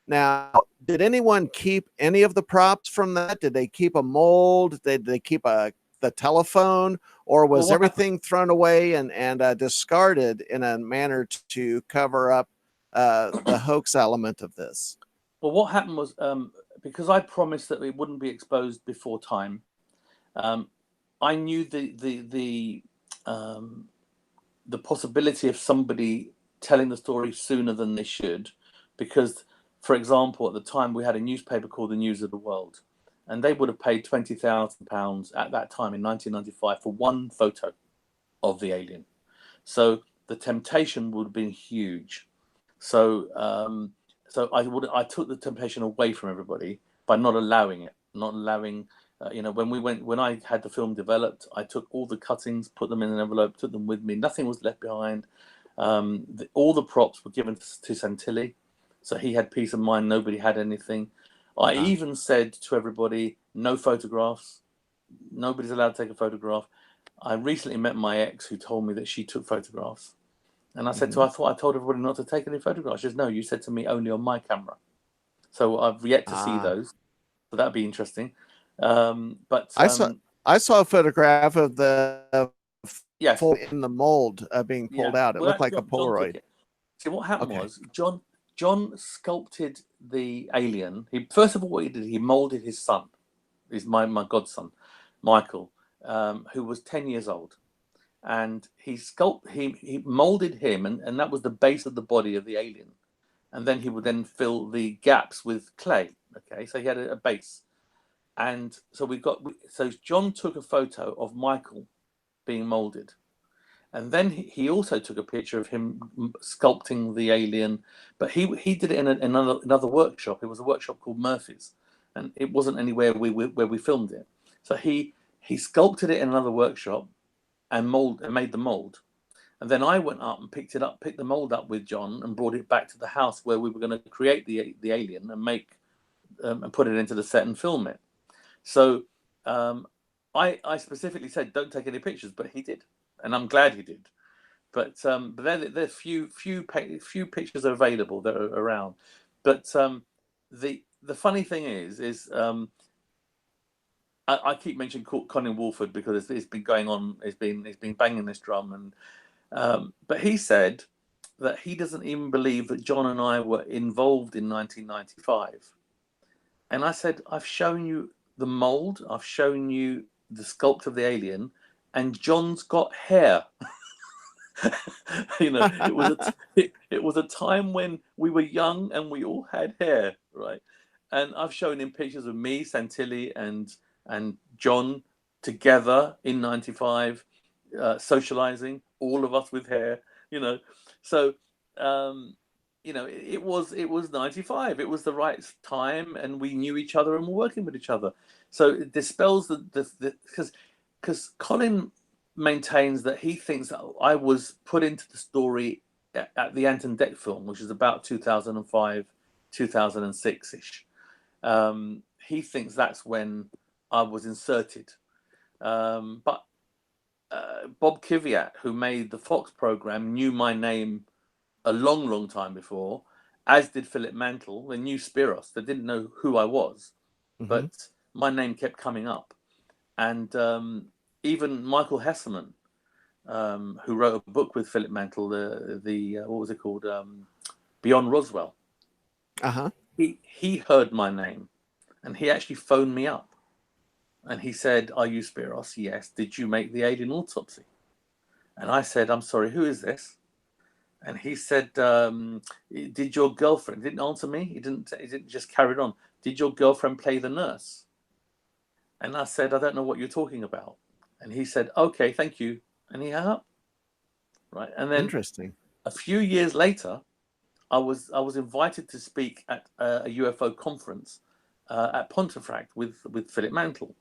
Now, did anyone keep any of the props from that? Did they keep a mold? Did they keep the telephone, or Well, was everything thrown away and discarded in a manner to cover up the hoax element of this? Well, what happened was, because I promised that it wouldn't be exposed before time, I knew the possibility of somebody telling the story sooner than they should, because, for example, at the time we had a newspaper called the News of the World, and they would have paid £20,000 at that time in 1995 for one photo of the alien. So the temptation would have been huge. So I took the temptation away from everybody by not allowing it, not allowing. When I had the film developed, I took all the cuttings, put them in an envelope, took them with me. Nothing was left behind. All the props were given to Santilli, so he had peace of mind. Nobody had anything. I even said to everybody, no photographs. Nobody's allowed to take a photograph. I recently met my ex, who told me that she took photographs. And I said to her, I thought I told everybody not to take any photographs. She says, no, you said to me only on my camera. So I've yet to see those. So that'd be interesting. I saw a photograph of the Yes, in the mold being pulled out. It well, looked that's like a John took Polaroid. it. See, what happened Okay. was John sculpted the alien. He, first of all, what he did, he molded his son, my godson, Michael, who was 10 years old. And he molded him, and that was the base of the body of the alien. And then he would then fill the gaps with clay. Okay, so he had a base. And so John took a photo of Michael being molded. And then he also took a picture of him sculpting the alien, but he did it in another workshop. It was a workshop called Murphy's, and it wasn't anywhere where we filmed it. So he sculpted it in another workshop and made the mold. And then I went up and picked the mold up with John and brought it back to the house where we were going to create the alien and make and put it into the set and film it. So I specifically said don't take any pictures, but he did, and I'm glad he did. But there's few pictures are available that are around. But the funny thing is I keep mentioning Colin Wolford because it's been going on. It's been banging this drum, and but he said that he doesn't even believe that John and I were involved in 1995. And I said, I've shown you the mold, I've shown you the sculpt of the alien, and John's got hair. It was a time when we were young and we all had hair, right? And I've shown him pictures of me, Santilli, and John together in '95, socializing, all of us with hair, So, it was '95. It was the right time, and we knew each other and were working with each other. So it dispels because Colin maintains that he thinks that I was put into the story at the Anton Deck film, which is about 2005, 2006 ish. He thinks that's when I was inserted. But Bob Kiviat, who made the Fox program, knew my name a long, long time before, as did Philip Mantle. They knew Spyros. They didn't know who I was, but my name kept coming up. And even Michael Hesselman, who wrote a book with Philip Mantle, the what was it called? Beyond Roswell. He heard my name, and he actually phoned me up, and he said, "Are you Spyros?" Yes. Did you make the Alien Autopsy? And I said, "I'm sorry, who is this?" And he said, "Did your girlfriend?" He didn't answer me. He didn't just carried on. "Did your girlfriend play the nurse?" And I said, "I don't know what you're talking about." And he said, "Okay, thank you." And he hung up. Right. And then Interesting. a few years later, I was invited to speak at a UFO conference at Pontefract with Philip Mantle,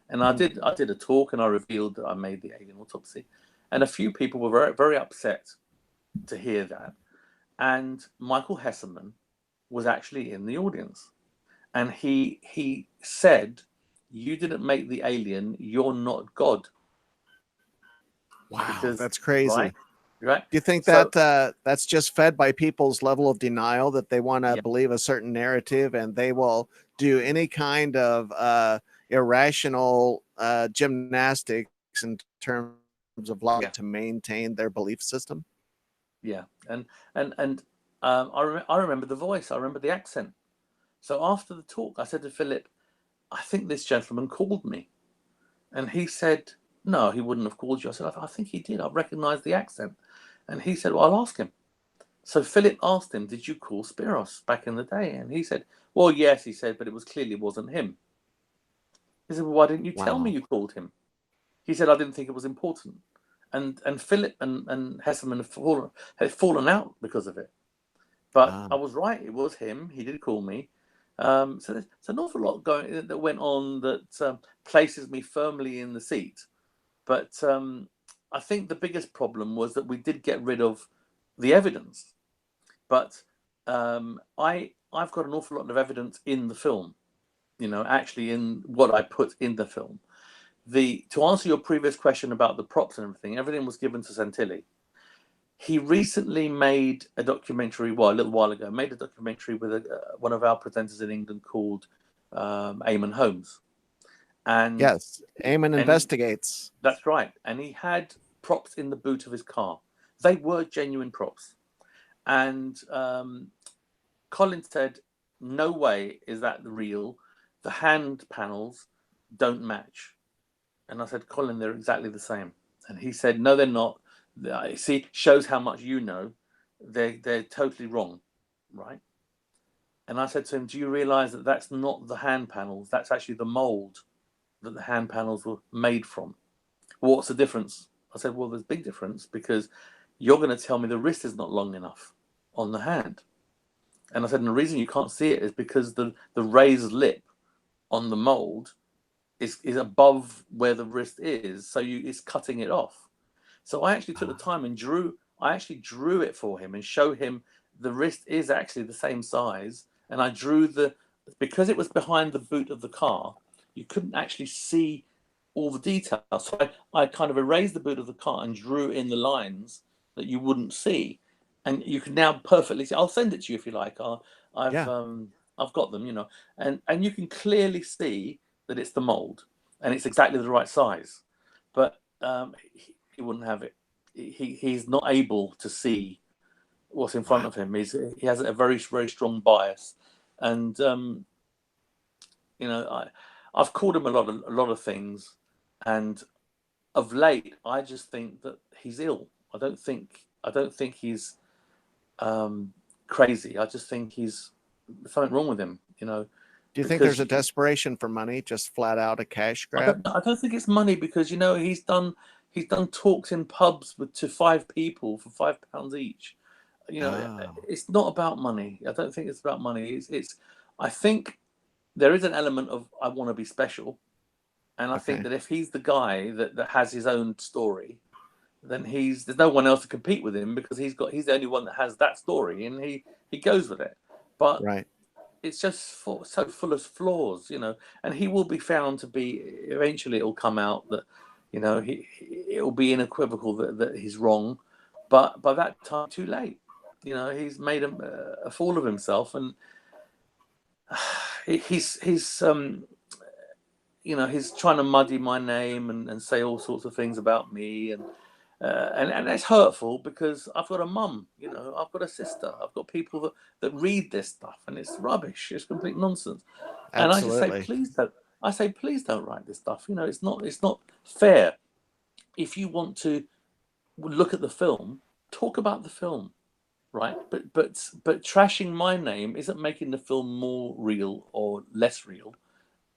and I did a talk, and I revealed that I made the alien autopsy, and a few people were very, very upset to hear that. And Michael Hesselman was actually in the audience, and he said, "You didn't make the alien. You're not God." Wow, Because that's crazy. right. Do you think So that that's just fed by people's level of denial, that they want to yeah, believe a certain narrative and they will do any kind of irrational gymnastics in terms of logic yeah, to maintain their belief system? yeah, and I remember the voice. I remember the accent. So after the talk, I said to Philip, "I think this gentleman called me," and he said, "No, he wouldn't have called you." I said, "I think he did. I recognise the accent," and he said, "Well, I'll ask him." So Philip asked him, "Did you call Spyros back in the day?" And he said, "Well, yes," he said, "but it was clearly wasn't him." He said, "Well, why didn't you tell me Wow. you called him?" He said, "I didn't think it was important." And Philip and Hesselman had fallen out because of it. But I Um, was right; it was him. He did call me. So there's an awful lot going that went on that places me firmly in the seat. But I think the biggest problem was that we did get rid of the evidence. But I've got an awful lot of evidence in the film. Actually, in what I put in the film. To answer your previous question about the props and everything was given to Santilli. He recently made a documentary, well, a little while ago, made a documentary with one of our presenters in England called Eamon Holmes, and yes, Eamon and investigates. that's right, and he had props in the boot of his car. They were genuine props, and Colin said, "No way is that real. The hand panels don't match." And I said, "Colin, they're exactly the same." And he said, "No, they're not. See, shows how much you know. They're totally wrong, right?" And I said to him, "Do you realise that that's not the hand panels? That's actually the mould that the hand panels were made from. What's the difference?" I said, "Well, there's a big difference because you're going to tell me the wrist is not long enough on the hand." And I said, "And the reason you can't see it is because the raised lip on the mould is above where the wrist is, so it's cutting it off." So I actually took the time and drew it for him and show him the wrist is actually the same size. And I drew because it was behind the boot of the car, you couldn't actually see all the details. So I kind of erased the boot of the car and drew in the lines that you wouldn't see. And you can now perfectly see. I'll send it to you if you like. I've Yeah. um, I've got them, and you can clearly see that it's the mold and it's exactly the right size. But he wouldn't have it. He's not able to see what's in front Wow. of him. He has a very, very strong bias, and I've called him a lot of things, and of late I just think that he's ill. I don't think he's crazy. I just think he's something wrong with him. Do you think Because there's a desperation for money, just flat out a cash I grab? don't. I don't think it's money because he's done talks in pubs to 5 people for £5 each. Oh, It's not about money. I don't think it's about money. I think there is an element of I want to be special, and I think okay. that if he's the guy that has his own story, then there's no one else to compete with him because he's the only one that has that story, and he goes with it. But Right. it's just so full of flaws. And he will be found to be. Eventually, it'll come out that it'll be unequivocal that he's wrong, but by that time, too late. He's made a fool of himself, and he's trying to muddy my name and say all sorts of things about me, and it's hurtful because I've got a mum, I've got a sister, I've got people that read this stuff, and it's rubbish, it's complete nonsense, and I just say, Absolutely. please don't write this stuff. It's not fair. If you want to look at the film, talk about the film, right? But trashing my name isn't making the film more real or less real.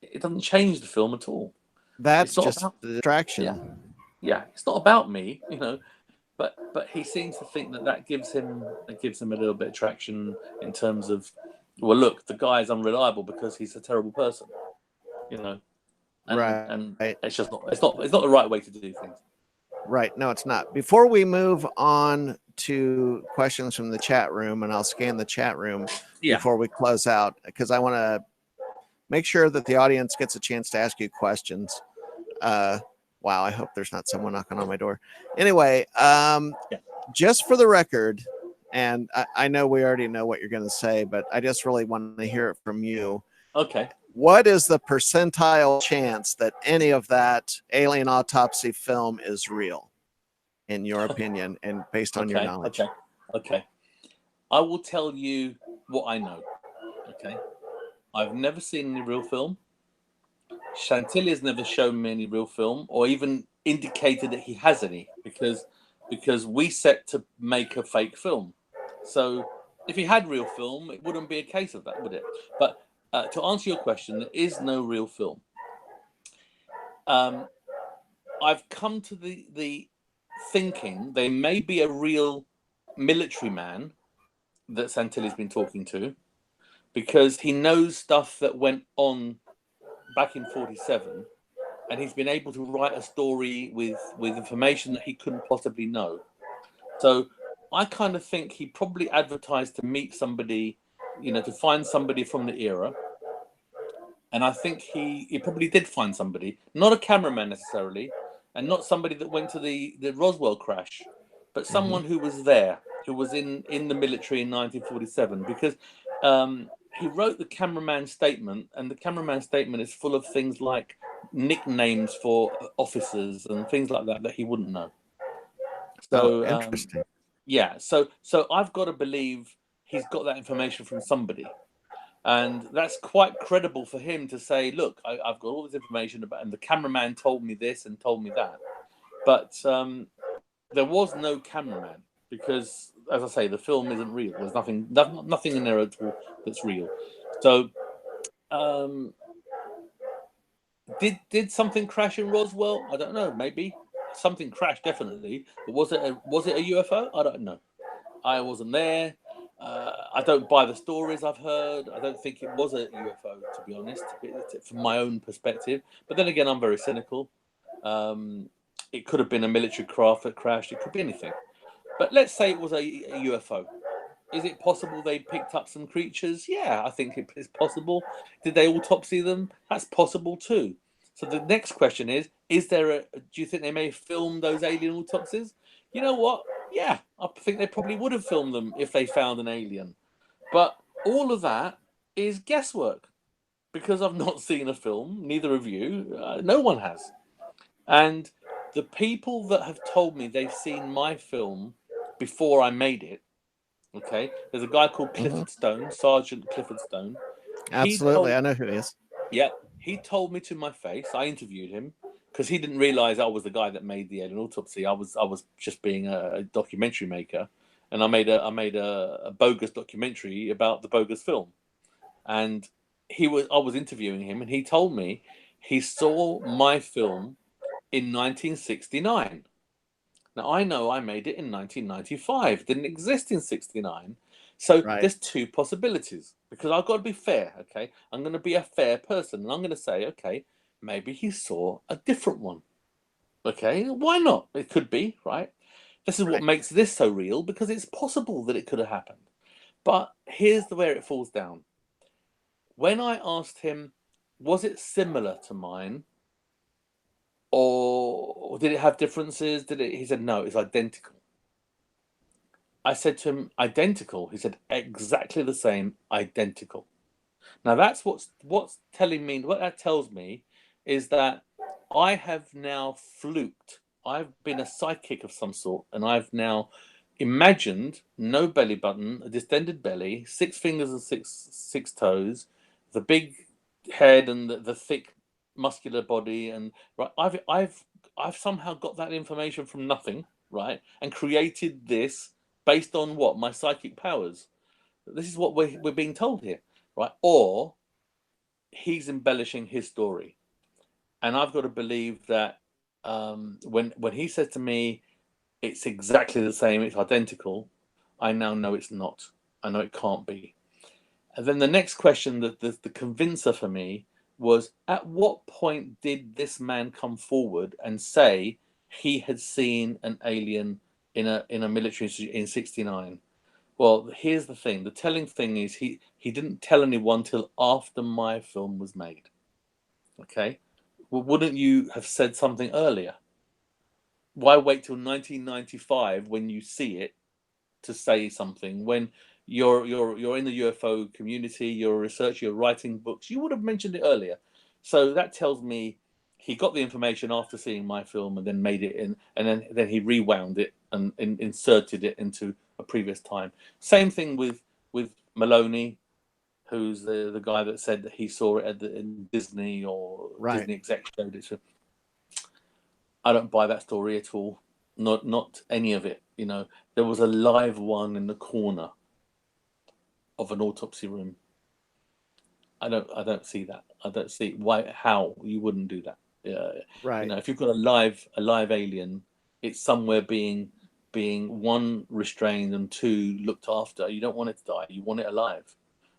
It doesn't change the film at all. It's That's not just about the yeah distraction. yeah. It's not about me. but he seems to think that gives him a little bit of traction in terms of, well, look, the guy is unreliable because he's a terrible person, you know, and it's just not the right way to do things. Right. No, it's not. Before we move on to questions from the chat room, and I'll scan the chat room before we close out, because I want to make sure that the audience gets a chance to ask you questions. Wow, I hope there's not someone knocking on my door. Anyway, just for the record, and I know we already know what you're going to say, but I just really want to hear it from you. Okay. What is the percentile chance that any of that Alien Autopsy film is real, in your opinion, and based on your knowledge? Okay. I will tell you what I know. Okay. I've never seen any real film. Chantilly has never shown me any real film, or even indicated that he has any, because we set to make a fake film. So if he had real film, it wouldn't be a case of that, would it? But to answer your question, there is no real film. I've come to the thinking there may be a real military man that Santilli's been talking to, because he knows stuff that went on back in 47, and he's been able to write a story with information that he couldn't possibly know. So I kind of think he probably advertised to meet somebody, you know, to find somebody from the era. And I think he probably did find somebody, not a cameraman necessarily, and not somebody that went to the Roswell crash, but someone who was there, who was in the military in 1947, because he wrote the cameraman statement, and the cameraman statement is full of things like nicknames for officers and things like that he wouldn't know. So interesting. Yeah, so I've got to believe he's got that information from somebody. And that's quite credible for him to say, look, I've got all this information about, and the cameraman told me this and told me that. But there was no cameraman, because, as I say, the film isn't real. There's nothing in there at all that's real. So did something crash in Roswell? I don't know. Maybe something crashed, definitely. But was it a UFO? I don't know. I wasn't there. I don't buy the stories I've heard. I don't think it was a UFO, to be honest, from my own perspective. But then again, I'm very cynical. It could have been a military craft that crashed. It could be anything. But let's say it was a UFO. Is it possible they picked up some creatures? Yeah, I think it's possible. Did they autopsy them? That's possible too. So the next question is do you think they may have filmed those alien autopsies? You know what? Yeah, I think they probably would have filmed them if they found an alien. But all of that is guesswork, because I've not seen a film, neither of you, no one has. And the people that have told me they've seen my film before I made it, okay, there's a guy called Clifford Stone, Sergeant Clifford Stone. Absolutely, I know who he is. Yeah, he told me to my face. I interviewed him because he didn't realize I was the guy that made the Alien Autopsy. I was just being a documentary maker, and I made a bogus documentary about the bogus film. And I was interviewing him, and he told me he saw my film in 1969. Now I know I made it in 1995. Didn't exist in 69. So there's two possibilities, because I've got to be fair, okay? I'm going to be a fair person, and I'm going to say, okay, maybe he saw a different one. Okay, why not? It could be, right? This is what makes this so real, because it's possible that it could have happened. But here's where it falls down. When I asked him, was it similar to mine, or did it have differences? He said, no, it's identical. I said to him, identical? He said, exactly the same, identical. Now that's what's telling me, what that tells me is that I have now fluked. I've been a psychic of some sort, and I've now imagined no belly button, a distended belly, 6 fingers and six toes, the big head and the thick muscular body, and right, I've somehow got that information from nothing, right, and created this based on what? My psychic powers. This is what we're being told here, right? Or he's embellishing his story, and I've got to believe that when he said to me, it's exactly the same, it's identical, I now know it's not. I know it can't be. And then the next question, that the convincer for me, was at what point did this man come forward and say he had seen an alien in a military institute in '69? Well, here's the thing. The telling thing is he didn't tell anyone till after my film was made. Okay? Well, wouldn't you have said something earlier? Why wait till 1995 when you see it to say something? When you're in the UFO community, you're a researcher, you're writing books, you would have mentioned it earlier. So that tells me he got the information after seeing my film and then made it in, and then he rewound it and inserted it into a previous time. Same thing with Maloney, who's the guy that said that he saw it at in Disney, or Right. Disney exec showed it to. I don't buy that story at all. Not any of it. You know, there was a live one in the corner of an autopsy room. I don't see that. I don't see how you wouldn't do that. Right. You know, if you've got a live alien, it's somewhere being one, restrained, and two, looked after. You don't want it to die. You want it alive,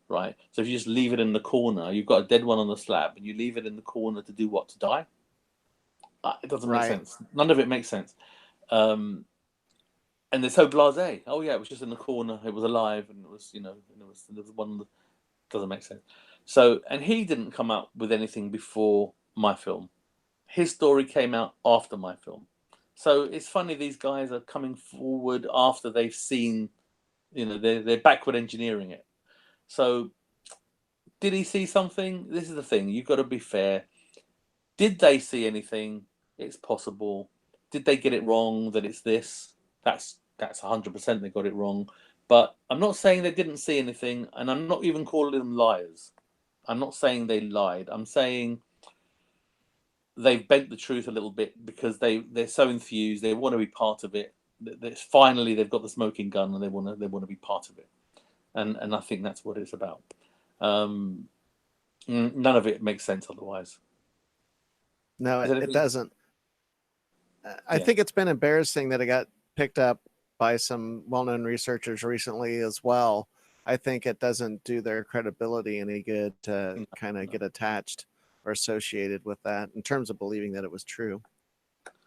right? So if you just leave it in the corner, you've got a dead one on the slab, and you leave it in the corner to do what? To die? It doesn't make sense. None of it makes sense. And they're so blasé. Oh yeah, it was just in the corner. It was alive, and it was, you know, and there was one that doesn't make sense. So, and he didn't come out with anything before my film. His story came out after my film. So it's funny, these guys are coming forward after they've seen, you know, they're backward engineering it. So did he see something? This is the thing. You've got to be fair. Did they see anything? It's possible. Did they get it wrong that it's this? That's 100% they got it wrong. But I'm not saying they didn't see anything, and I'm not even calling them liars. I'm not saying they lied. I'm saying they've bent the truth a little bit because they're so enthused. They want to be part of it. Finally, they've got the smoking gun, and they want to be part of it. And I think that's what it's about. None of it makes sense otherwise. No, it doesn't. I think it's been embarrassing that it got picked up by some well-known researchers recently as well. I think it doesn't do their credibility any good to kind of get attached or associated with that in terms of believing that it was true.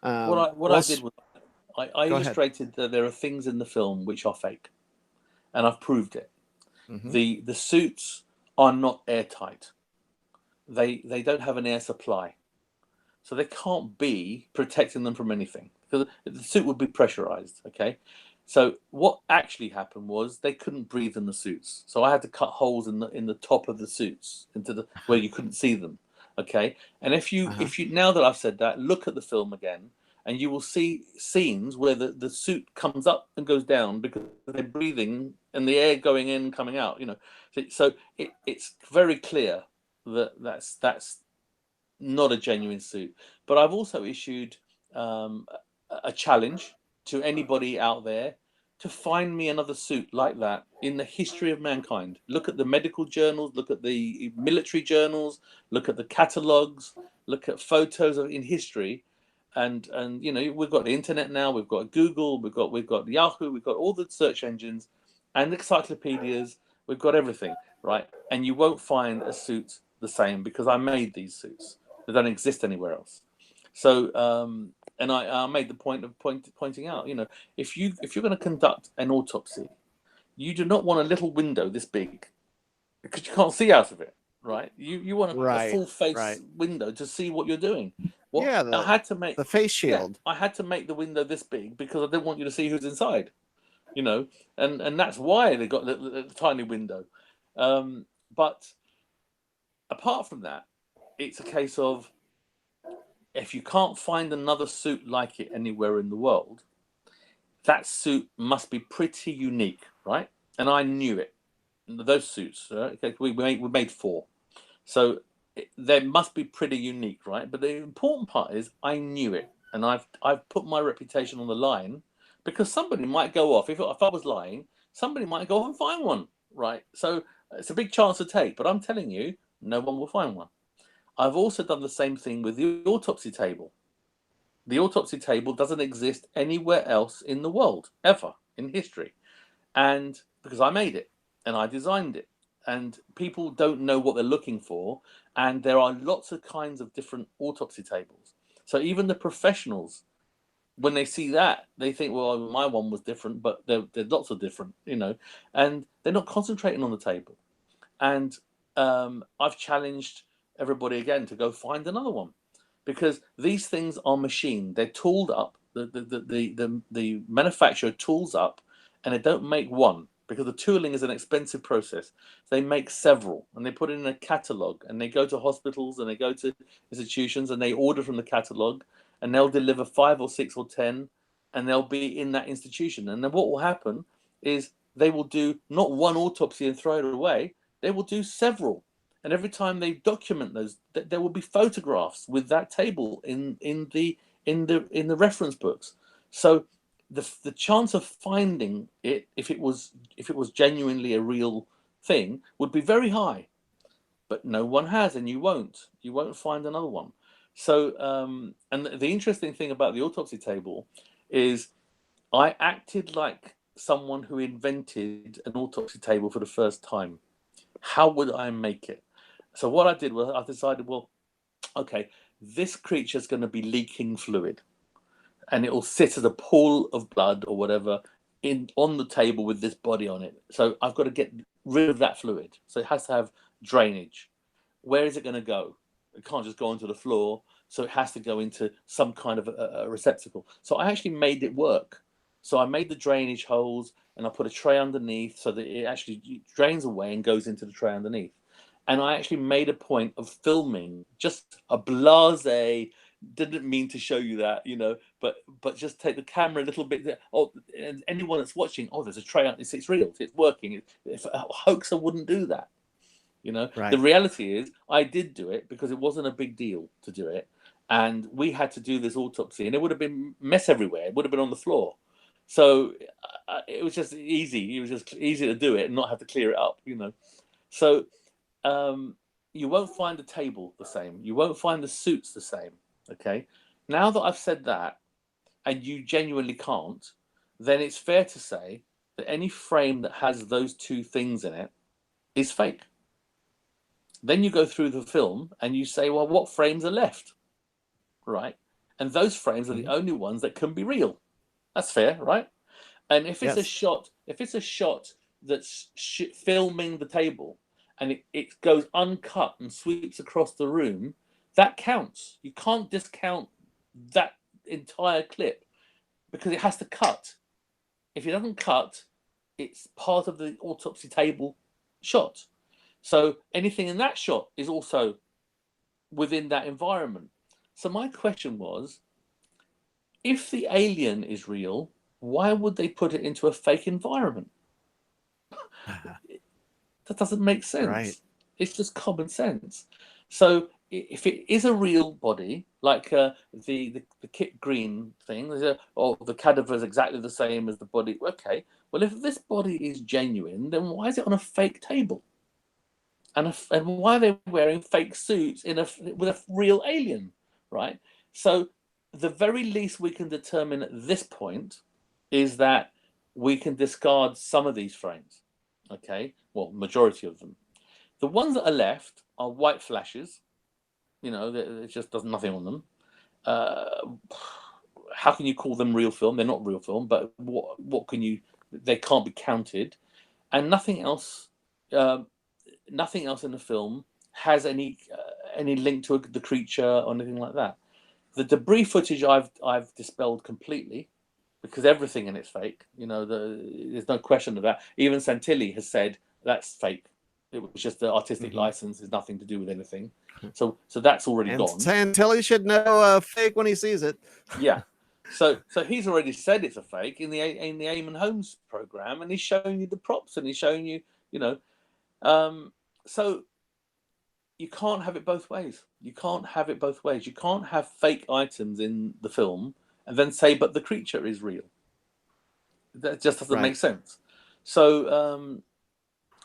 What I did was I illustrated that there are things in the film which are fake, and I've proved it. Mm-hmm. The suits are not airtight. They don't have an air supply, so they can't be protecting them from anything, because the suit would be pressurized. Okay, so what actually happened was they couldn't breathe in the suits, so I had to cut holes in the top of the suits into the where you couldn't see them. Okay, and if you now that I've said that, look at the film again, and you will see scenes where the suit comes up and goes down because they're breathing and the air going in and coming out. You know, so it's very clear that that's not a genuine suit. But I've also issued a challenge to anybody out there to find me another suit like that in the history of mankind. Look at the medical journals, look at the military journals, look at the catalogs, look at photos in history. And you know, we've got the internet now, we've got Google, we've got Yahoo, we've got all the search engines and encyclopedias, we've got everything, right? And you won't find a suit the same because I made these suits. They don't exist anywhere else. So, and I made the point of pointing out, you know, if you're going to conduct an autopsy, you do not want a little window this big because you can't see out of it, right? You want a full face window to see what you're doing. Well, I had to make the face shield. Yeah, I had to make the window this big because I didn't want you to see who's inside, you know, and that's why they got the tiny window. But apart from that, it's a case of, if you can't find another suit like it anywhere in the world, that suit must be pretty unique, right? And I knew it. Those suits, okay, we made 4, so they must be pretty unique, right? But the important part is I knew it, and I've put my reputation on the line because somebody might go off. If I was lying, somebody might go off and find one, right? So it's a big chance to take, but I'm telling you, no one will find one. I've also done the same thing with the autopsy table. The autopsy table doesn't exist anywhere else in the world, ever, in history. And because I made it and I designed it, and people don't know what they're looking for, and there are lots of kinds of different autopsy tables. So even the professionals, when they see that, they think, well, my one was different, but there's lots of different, and they're not concentrating on the table. And I've challenged everybody again to go find another one, because these things are machined. They're tooled up. The manufacturer tools up, and they don't make one, because the tooling is an expensive process. They make several, and they put it in a catalog, and they go to hospitals and they go to institutions and they order from the catalog, and they'll deliver 5 or 6 or 10, and they'll be in that institution. And then what will happen is they will do not one autopsy and throw it away. They will do several, and every time they document those, there will be photographs with that table in the reference books. So the chance of finding it, if it was genuinely a real thing, would be very high. But no one has, and you won't find another one. So and the interesting thing about the autopsy table is I acted like someone who invented an autopsy table for the first time. How would I make it? So what I did was I decided, well, okay, this creature's going to be leaking fluid, and it will sit as a pool of blood or whatever on the table with this body on it. So I've got to get rid of that fluid. So it has to have drainage. Where is it going to go? It can't just go onto the floor. So it has to go into some kind of a receptacle. So I actually made it work. So I made the drainage holes, and I put a tray underneath so that it actually drains away and goes into the tray underneath. And I actually made a point of filming just a blase, didn't mean to show you that, but just take the camera a little bit. Oh, and anyone that's watching, oh, there's a tray. It's real. It's working. If a hoaxer wouldn't do that, Right. The reality is I did do it because it wasn't a big deal to do it, and we had to do this autopsy, and it would have been mess everywhere. It would have been on the floor. So it was just easy. It was just easy to do it and not have to clear it up, So you won't find the table the same. You won't find the suits the same. Okay. Now that I've said that, and you genuinely can't, then it's fair to say that any frame that has those two things in it is fake. Then you go through the film and you say, well, what frames are left? Right. And those frames are the only ones that can be real. That's fair, right? And if it's a shot that's filming the table, and it goes uncut and sweeps across the room, that counts. You can't discount that entire clip because it has to cut. If it doesn't cut, it's part of the autopsy table shot. So anything in that shot is also within that environment. So my question was, if the alien is real, why would they put it into a fake environment? That doesn't make sense. Right. It's just common sense. So if it is a real body, like the Kit Green thing, or the cadaver is exactly the same as the body, okay. Well, if this body is genuine, then why is it on a fake table? And why are they wearing fake suits with a real alien, right? So the very least we can determine at this point is that we can discard some of these frames. Okay, well, majority of them. The ones that are left are white flashes. It just does nothing on them. How can you call them real film? They're not real film, but what can you? They can't be counted, and nothing else. Nothing else in the film has any link to the creature or anything like that. The debris footage I've dispelled completely, because everything in it's fake. There's no question of that. Even Santilli has said that's fake. It was just the artistic license. Has nothing to do with anything. So that's already gone. Santilli should know fake when he sees it. Yeah. So he's already said it's a fake in the Eamon Holmes program, and he's showing you the props, and he's showing you, so you can't have it both ways. You can't have it both ways. You can't have fake items in the film and then say, but the creature is real. That just doesn't make sense. So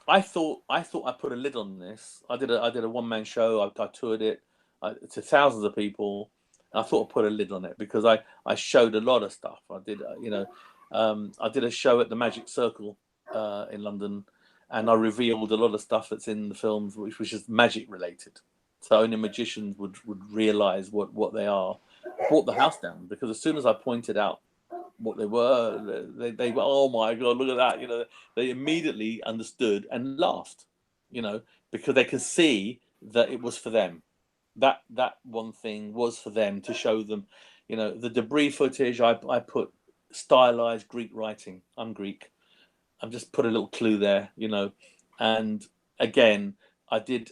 I thought I put a lid on this. I did a one-man show. I toured it to thousands of people, I thought I'd put a lid on it because I showed a lot of stuff. I did, I did a show at the Magic Circle in London, and I revealed a lot of stuff that's in the films, which was just magic related. So only magicians would realize what they are. I brought the house down because as soon as I pointed out what they were, they were, oh my God, look at that. They immediately understood and laughed, because they could see that it was for them. That one thing was for them, to show them, the debris footage. I put stylized Greek writing. I'm Greek. I've just put a little clue there, and again, I did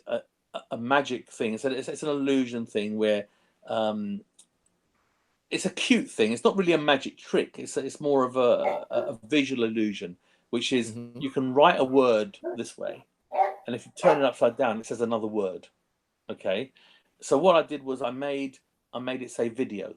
a magic thing. It's an illusion thing where it's a cute thing. It's not really a magic trick. It's more of a visual illusion, which is you can write a word this way, and if you turn it upside down, it says another word. Okay, so what I did was I made it say video,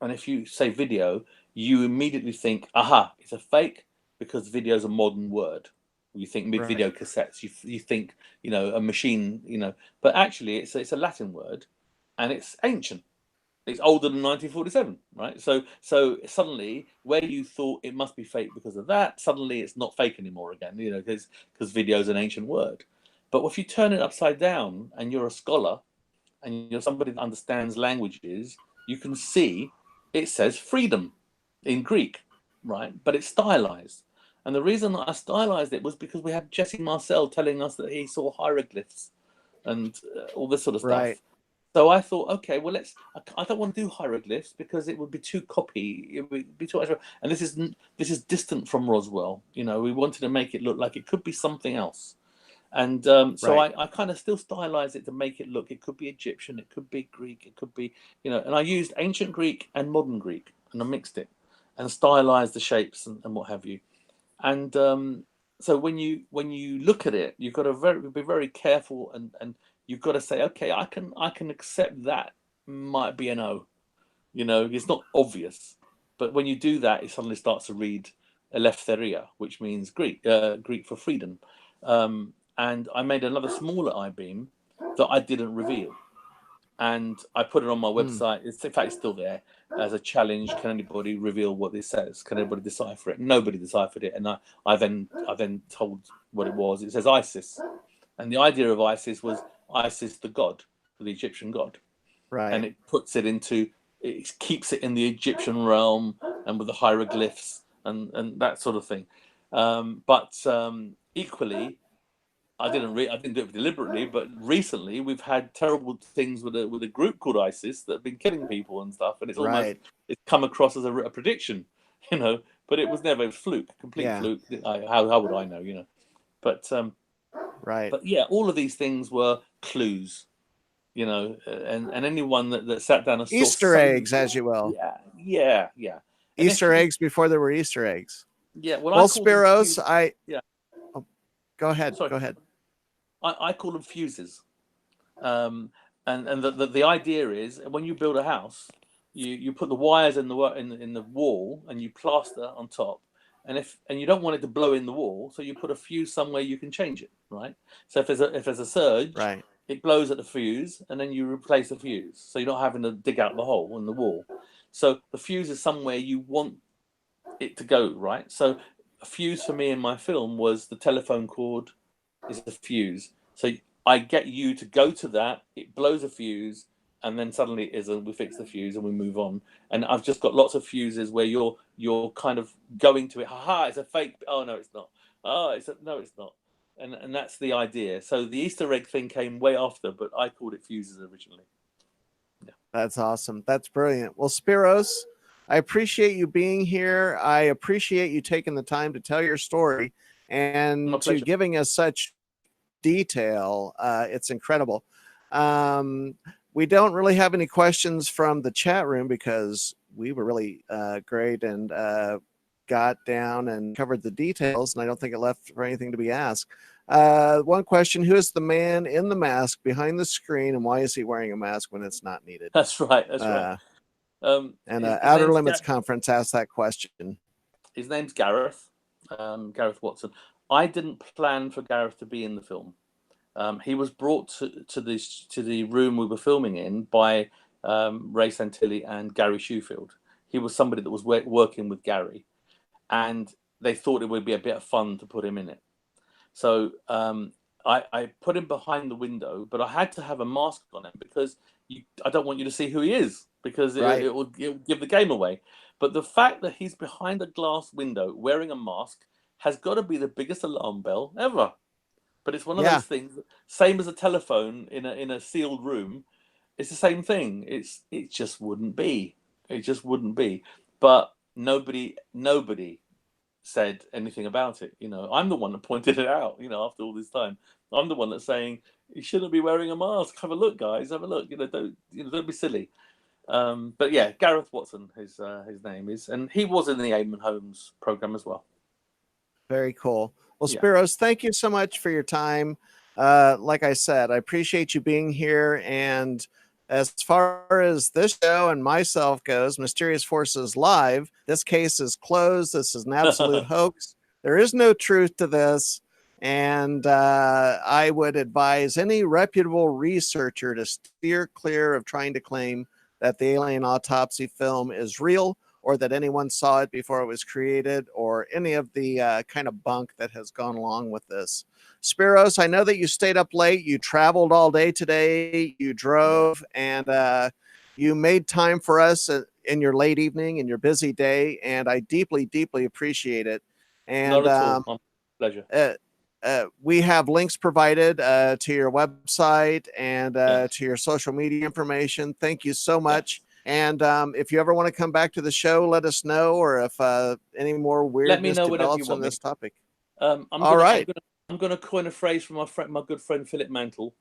and if you say video, you immediately think, aha, it's a fake, because video is a modern word. You think video cassettes. You think a machine. But actually it's a Latin word, and it's ancient. It's older than 1947, right? So suddenly, where you thought it must be fake because of that, suddenly it's not fake anymore again, because video is an ancient word. But if you turn it upside down and you're a scholar and you're somebody that understands languages, you can see it says freedom in Greek, right? But it's stylized. And the reason that I stylized it was because we had Jesse Marcel telling us that he saw hieroglyphs and all this sort of stuff. Right. So I thought, okay, well, I don't want to do hieroglyphs because it would be too copy. It would be too much. And this is distant from Roswell. We wanted to make it look like it could be something else. And so I kind of still stylized it to make it look. It could be Egyptian. It could be Greek. It could be, and I used ancient Greek and modern Greek, and I mixed it and stylized the shapes and what have you. And so when you look at it, you've got to be very careful, and you've got to say, okay, I can accept that might be an O. It's not obvious, but when you do that, it suddenly starts to read eleftheria, which means Greek for freedom. And I made another smaller I-beam that I didn't reveal, and I put it on my website. In fact, it's still there as a challenge. Can anybody reveal what this says? Can anybody decipher it? Nobody deciphered it, and I then told what it was. It says Isis, and the idea of Isis was Isis, the god, the Egyptian god, right? And it puts it it keeps it in the Egyptian realm and with the hieroglyphs and that sort of thing. But equally, I didn't do it deliberately, but recently we've had terrible things with a group called ISIS that have been killing people and stuff, and it's almost it's come across as a prediction, but it was never a fluke, complete fluke. How would I know, But But yeah, all of these things were clues, and anyone that sat down and saw Easter eggs, as you will. Yeah. And Easter eggs before there were Easter eggs. Yeah. Well, Spyros, Go ahead. Sorry. Go ahead. I call them fuses. And the idea is when you build a house, you put the wires in the wall and you plaster on top, and you don't want it to blow in the wall, so you put a fuse somewhere you can change it, right? So if there's a surge, it blows at the fuse, and then you replace the fuse, so you're not having to dig out the hole in the wall. So the fuse is somewhere you want it to go, right? So a fuse for me in my film was the telephone cord is the fuse. So I get you to go to that, it blows a fuse, and then suddenly it isn't. We fix the fuse and we move on. And I've just got lots of fuses where you're kind of going to it. Ha! It's a fake. Oh no, it's not. Oh, no, it's not. And that's the idea. So the Easter egg thing came way after, but I called it fuses originally. Yeah. That's awesome. That's brilliant. Well, Spyros, I appreciate you being here. I appreciate you taking the time to tell your story and to giving us such detail. It's incredible. We don't really have any questions from the chat room because we were really great and got down and covered the details, and I don't think it left for anything to be asked. One question: who is the man in the mask behind the screen, and why is he wearing a mask when it's not needed? That's right. That's right. And Outer Limits Conference asked that question. His name's Gareth. Gareth Watson. I didn't plan for Gareth to be in the film. He was brought to the room we were filming in by Ray Santilli and Gary Shoefield. He was somebody that was working with Gary, and they thought it would be a bit of fun to put him in it. So I put him behind the window, but I had to have a mask on him because I don't want you to see who he is, because it will give the game away. But the fact that he's behind a glass window wearing a mask has got to be the biggest alarm bell ever. But it's one of those things, same as a telephone in a sealed room. It's the same thing. It just wouldn't be. It just wouldn't be. But nobody said anything about it. You know, I'm the one that pointed it out. You know, after all this time, I'm the one that's saying you shouldn't be wearing a mask. Have a look, guys. Have a look. You know, don't be silly. But yeah, Gareth Watson, his name is, and he was in the Eamon Holmes program as well. Very cool. Well, Spyros, thank you so much for your time. Like I said, I appreciate you being here. And as far as this show and myself goes, Mysterious Forces Live, this case is closed. This is an absolute hoax. There is no truth to this. And I would advise any reputable researcher to steer clear of trying to claim that the Alien Autopsy film is real, or that anyone saw it before it was created, or any of the kind of bunk that has gone along with this. Spyros, I know that you stayed up late. You traveled all day today. You drove, and you made time for us in your late evening, in your busy day, and I deeply, deeply appreciate it. And not at all. My pleasure. We have links provided to your website and to your social media information. Thank you so much. And if you ever want to come back to the show, let us know, or if any more weirdness develops on this topic. I'm going to coin a phrase from my good friend Philip Mantle,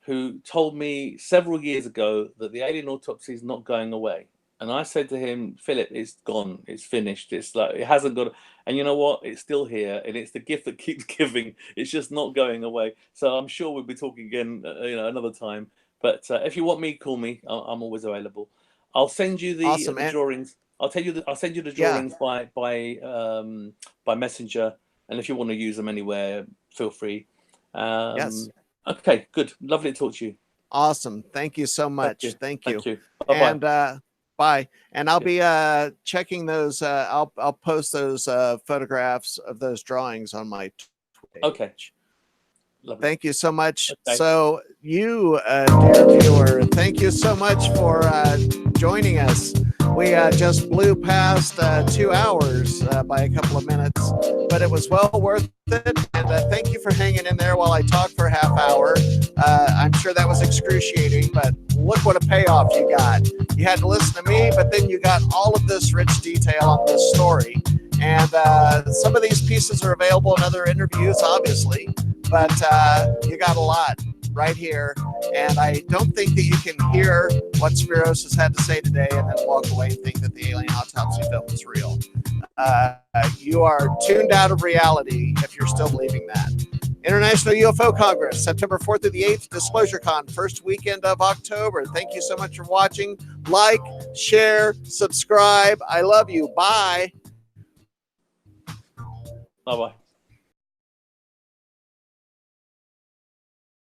who told me several years ago that the Alien Autopsy is not going away. And I said to him, Philip, it's gone. It's finished. It's like, it hasn't got. And you know what? It's still here, and it's the gift that keeps giving. It's just not going away. So I'm sure we'll be talking again, another time. But if you want me, call me. I'm always available. I'll send you the drawings. I'll send you the drawings by Messenger, and if you want to use them anywhere, feel free. Yes. Okay. Good. Lovely to talk to you. Awesome. Thank you so much. Thank you. Thank you. Bye-bye. And bye. And I'll be checking those. I'll post those photographs of those drawings on my Twitter. Okay. Lovely. Thank you so much. Okay. So you, dear viewer, thank you so much for joining us. We just blew past 2 hours by a couple of minutes, but it was well worth it. And thank you for hanging in there while I talked for a half hour. I'm sure that was excruciating, but look what a payoff you got. You had to listen to me, but then you got all of this rich detail on this story. And some of these pieces are available in other interviews, obviously, but you got a lot right here. And I don't think that you can hear what Spyros has had to say today and then walk away and think that the Alien Autopsy film is real. You are tuned out of reality if you're still believing that. International UFO Congress, September 4th through the 8th, Disclosure Con, first weekend of October. Thank you so much for watching. Like, share, subscribe. I love you. Bye. Bye-bye.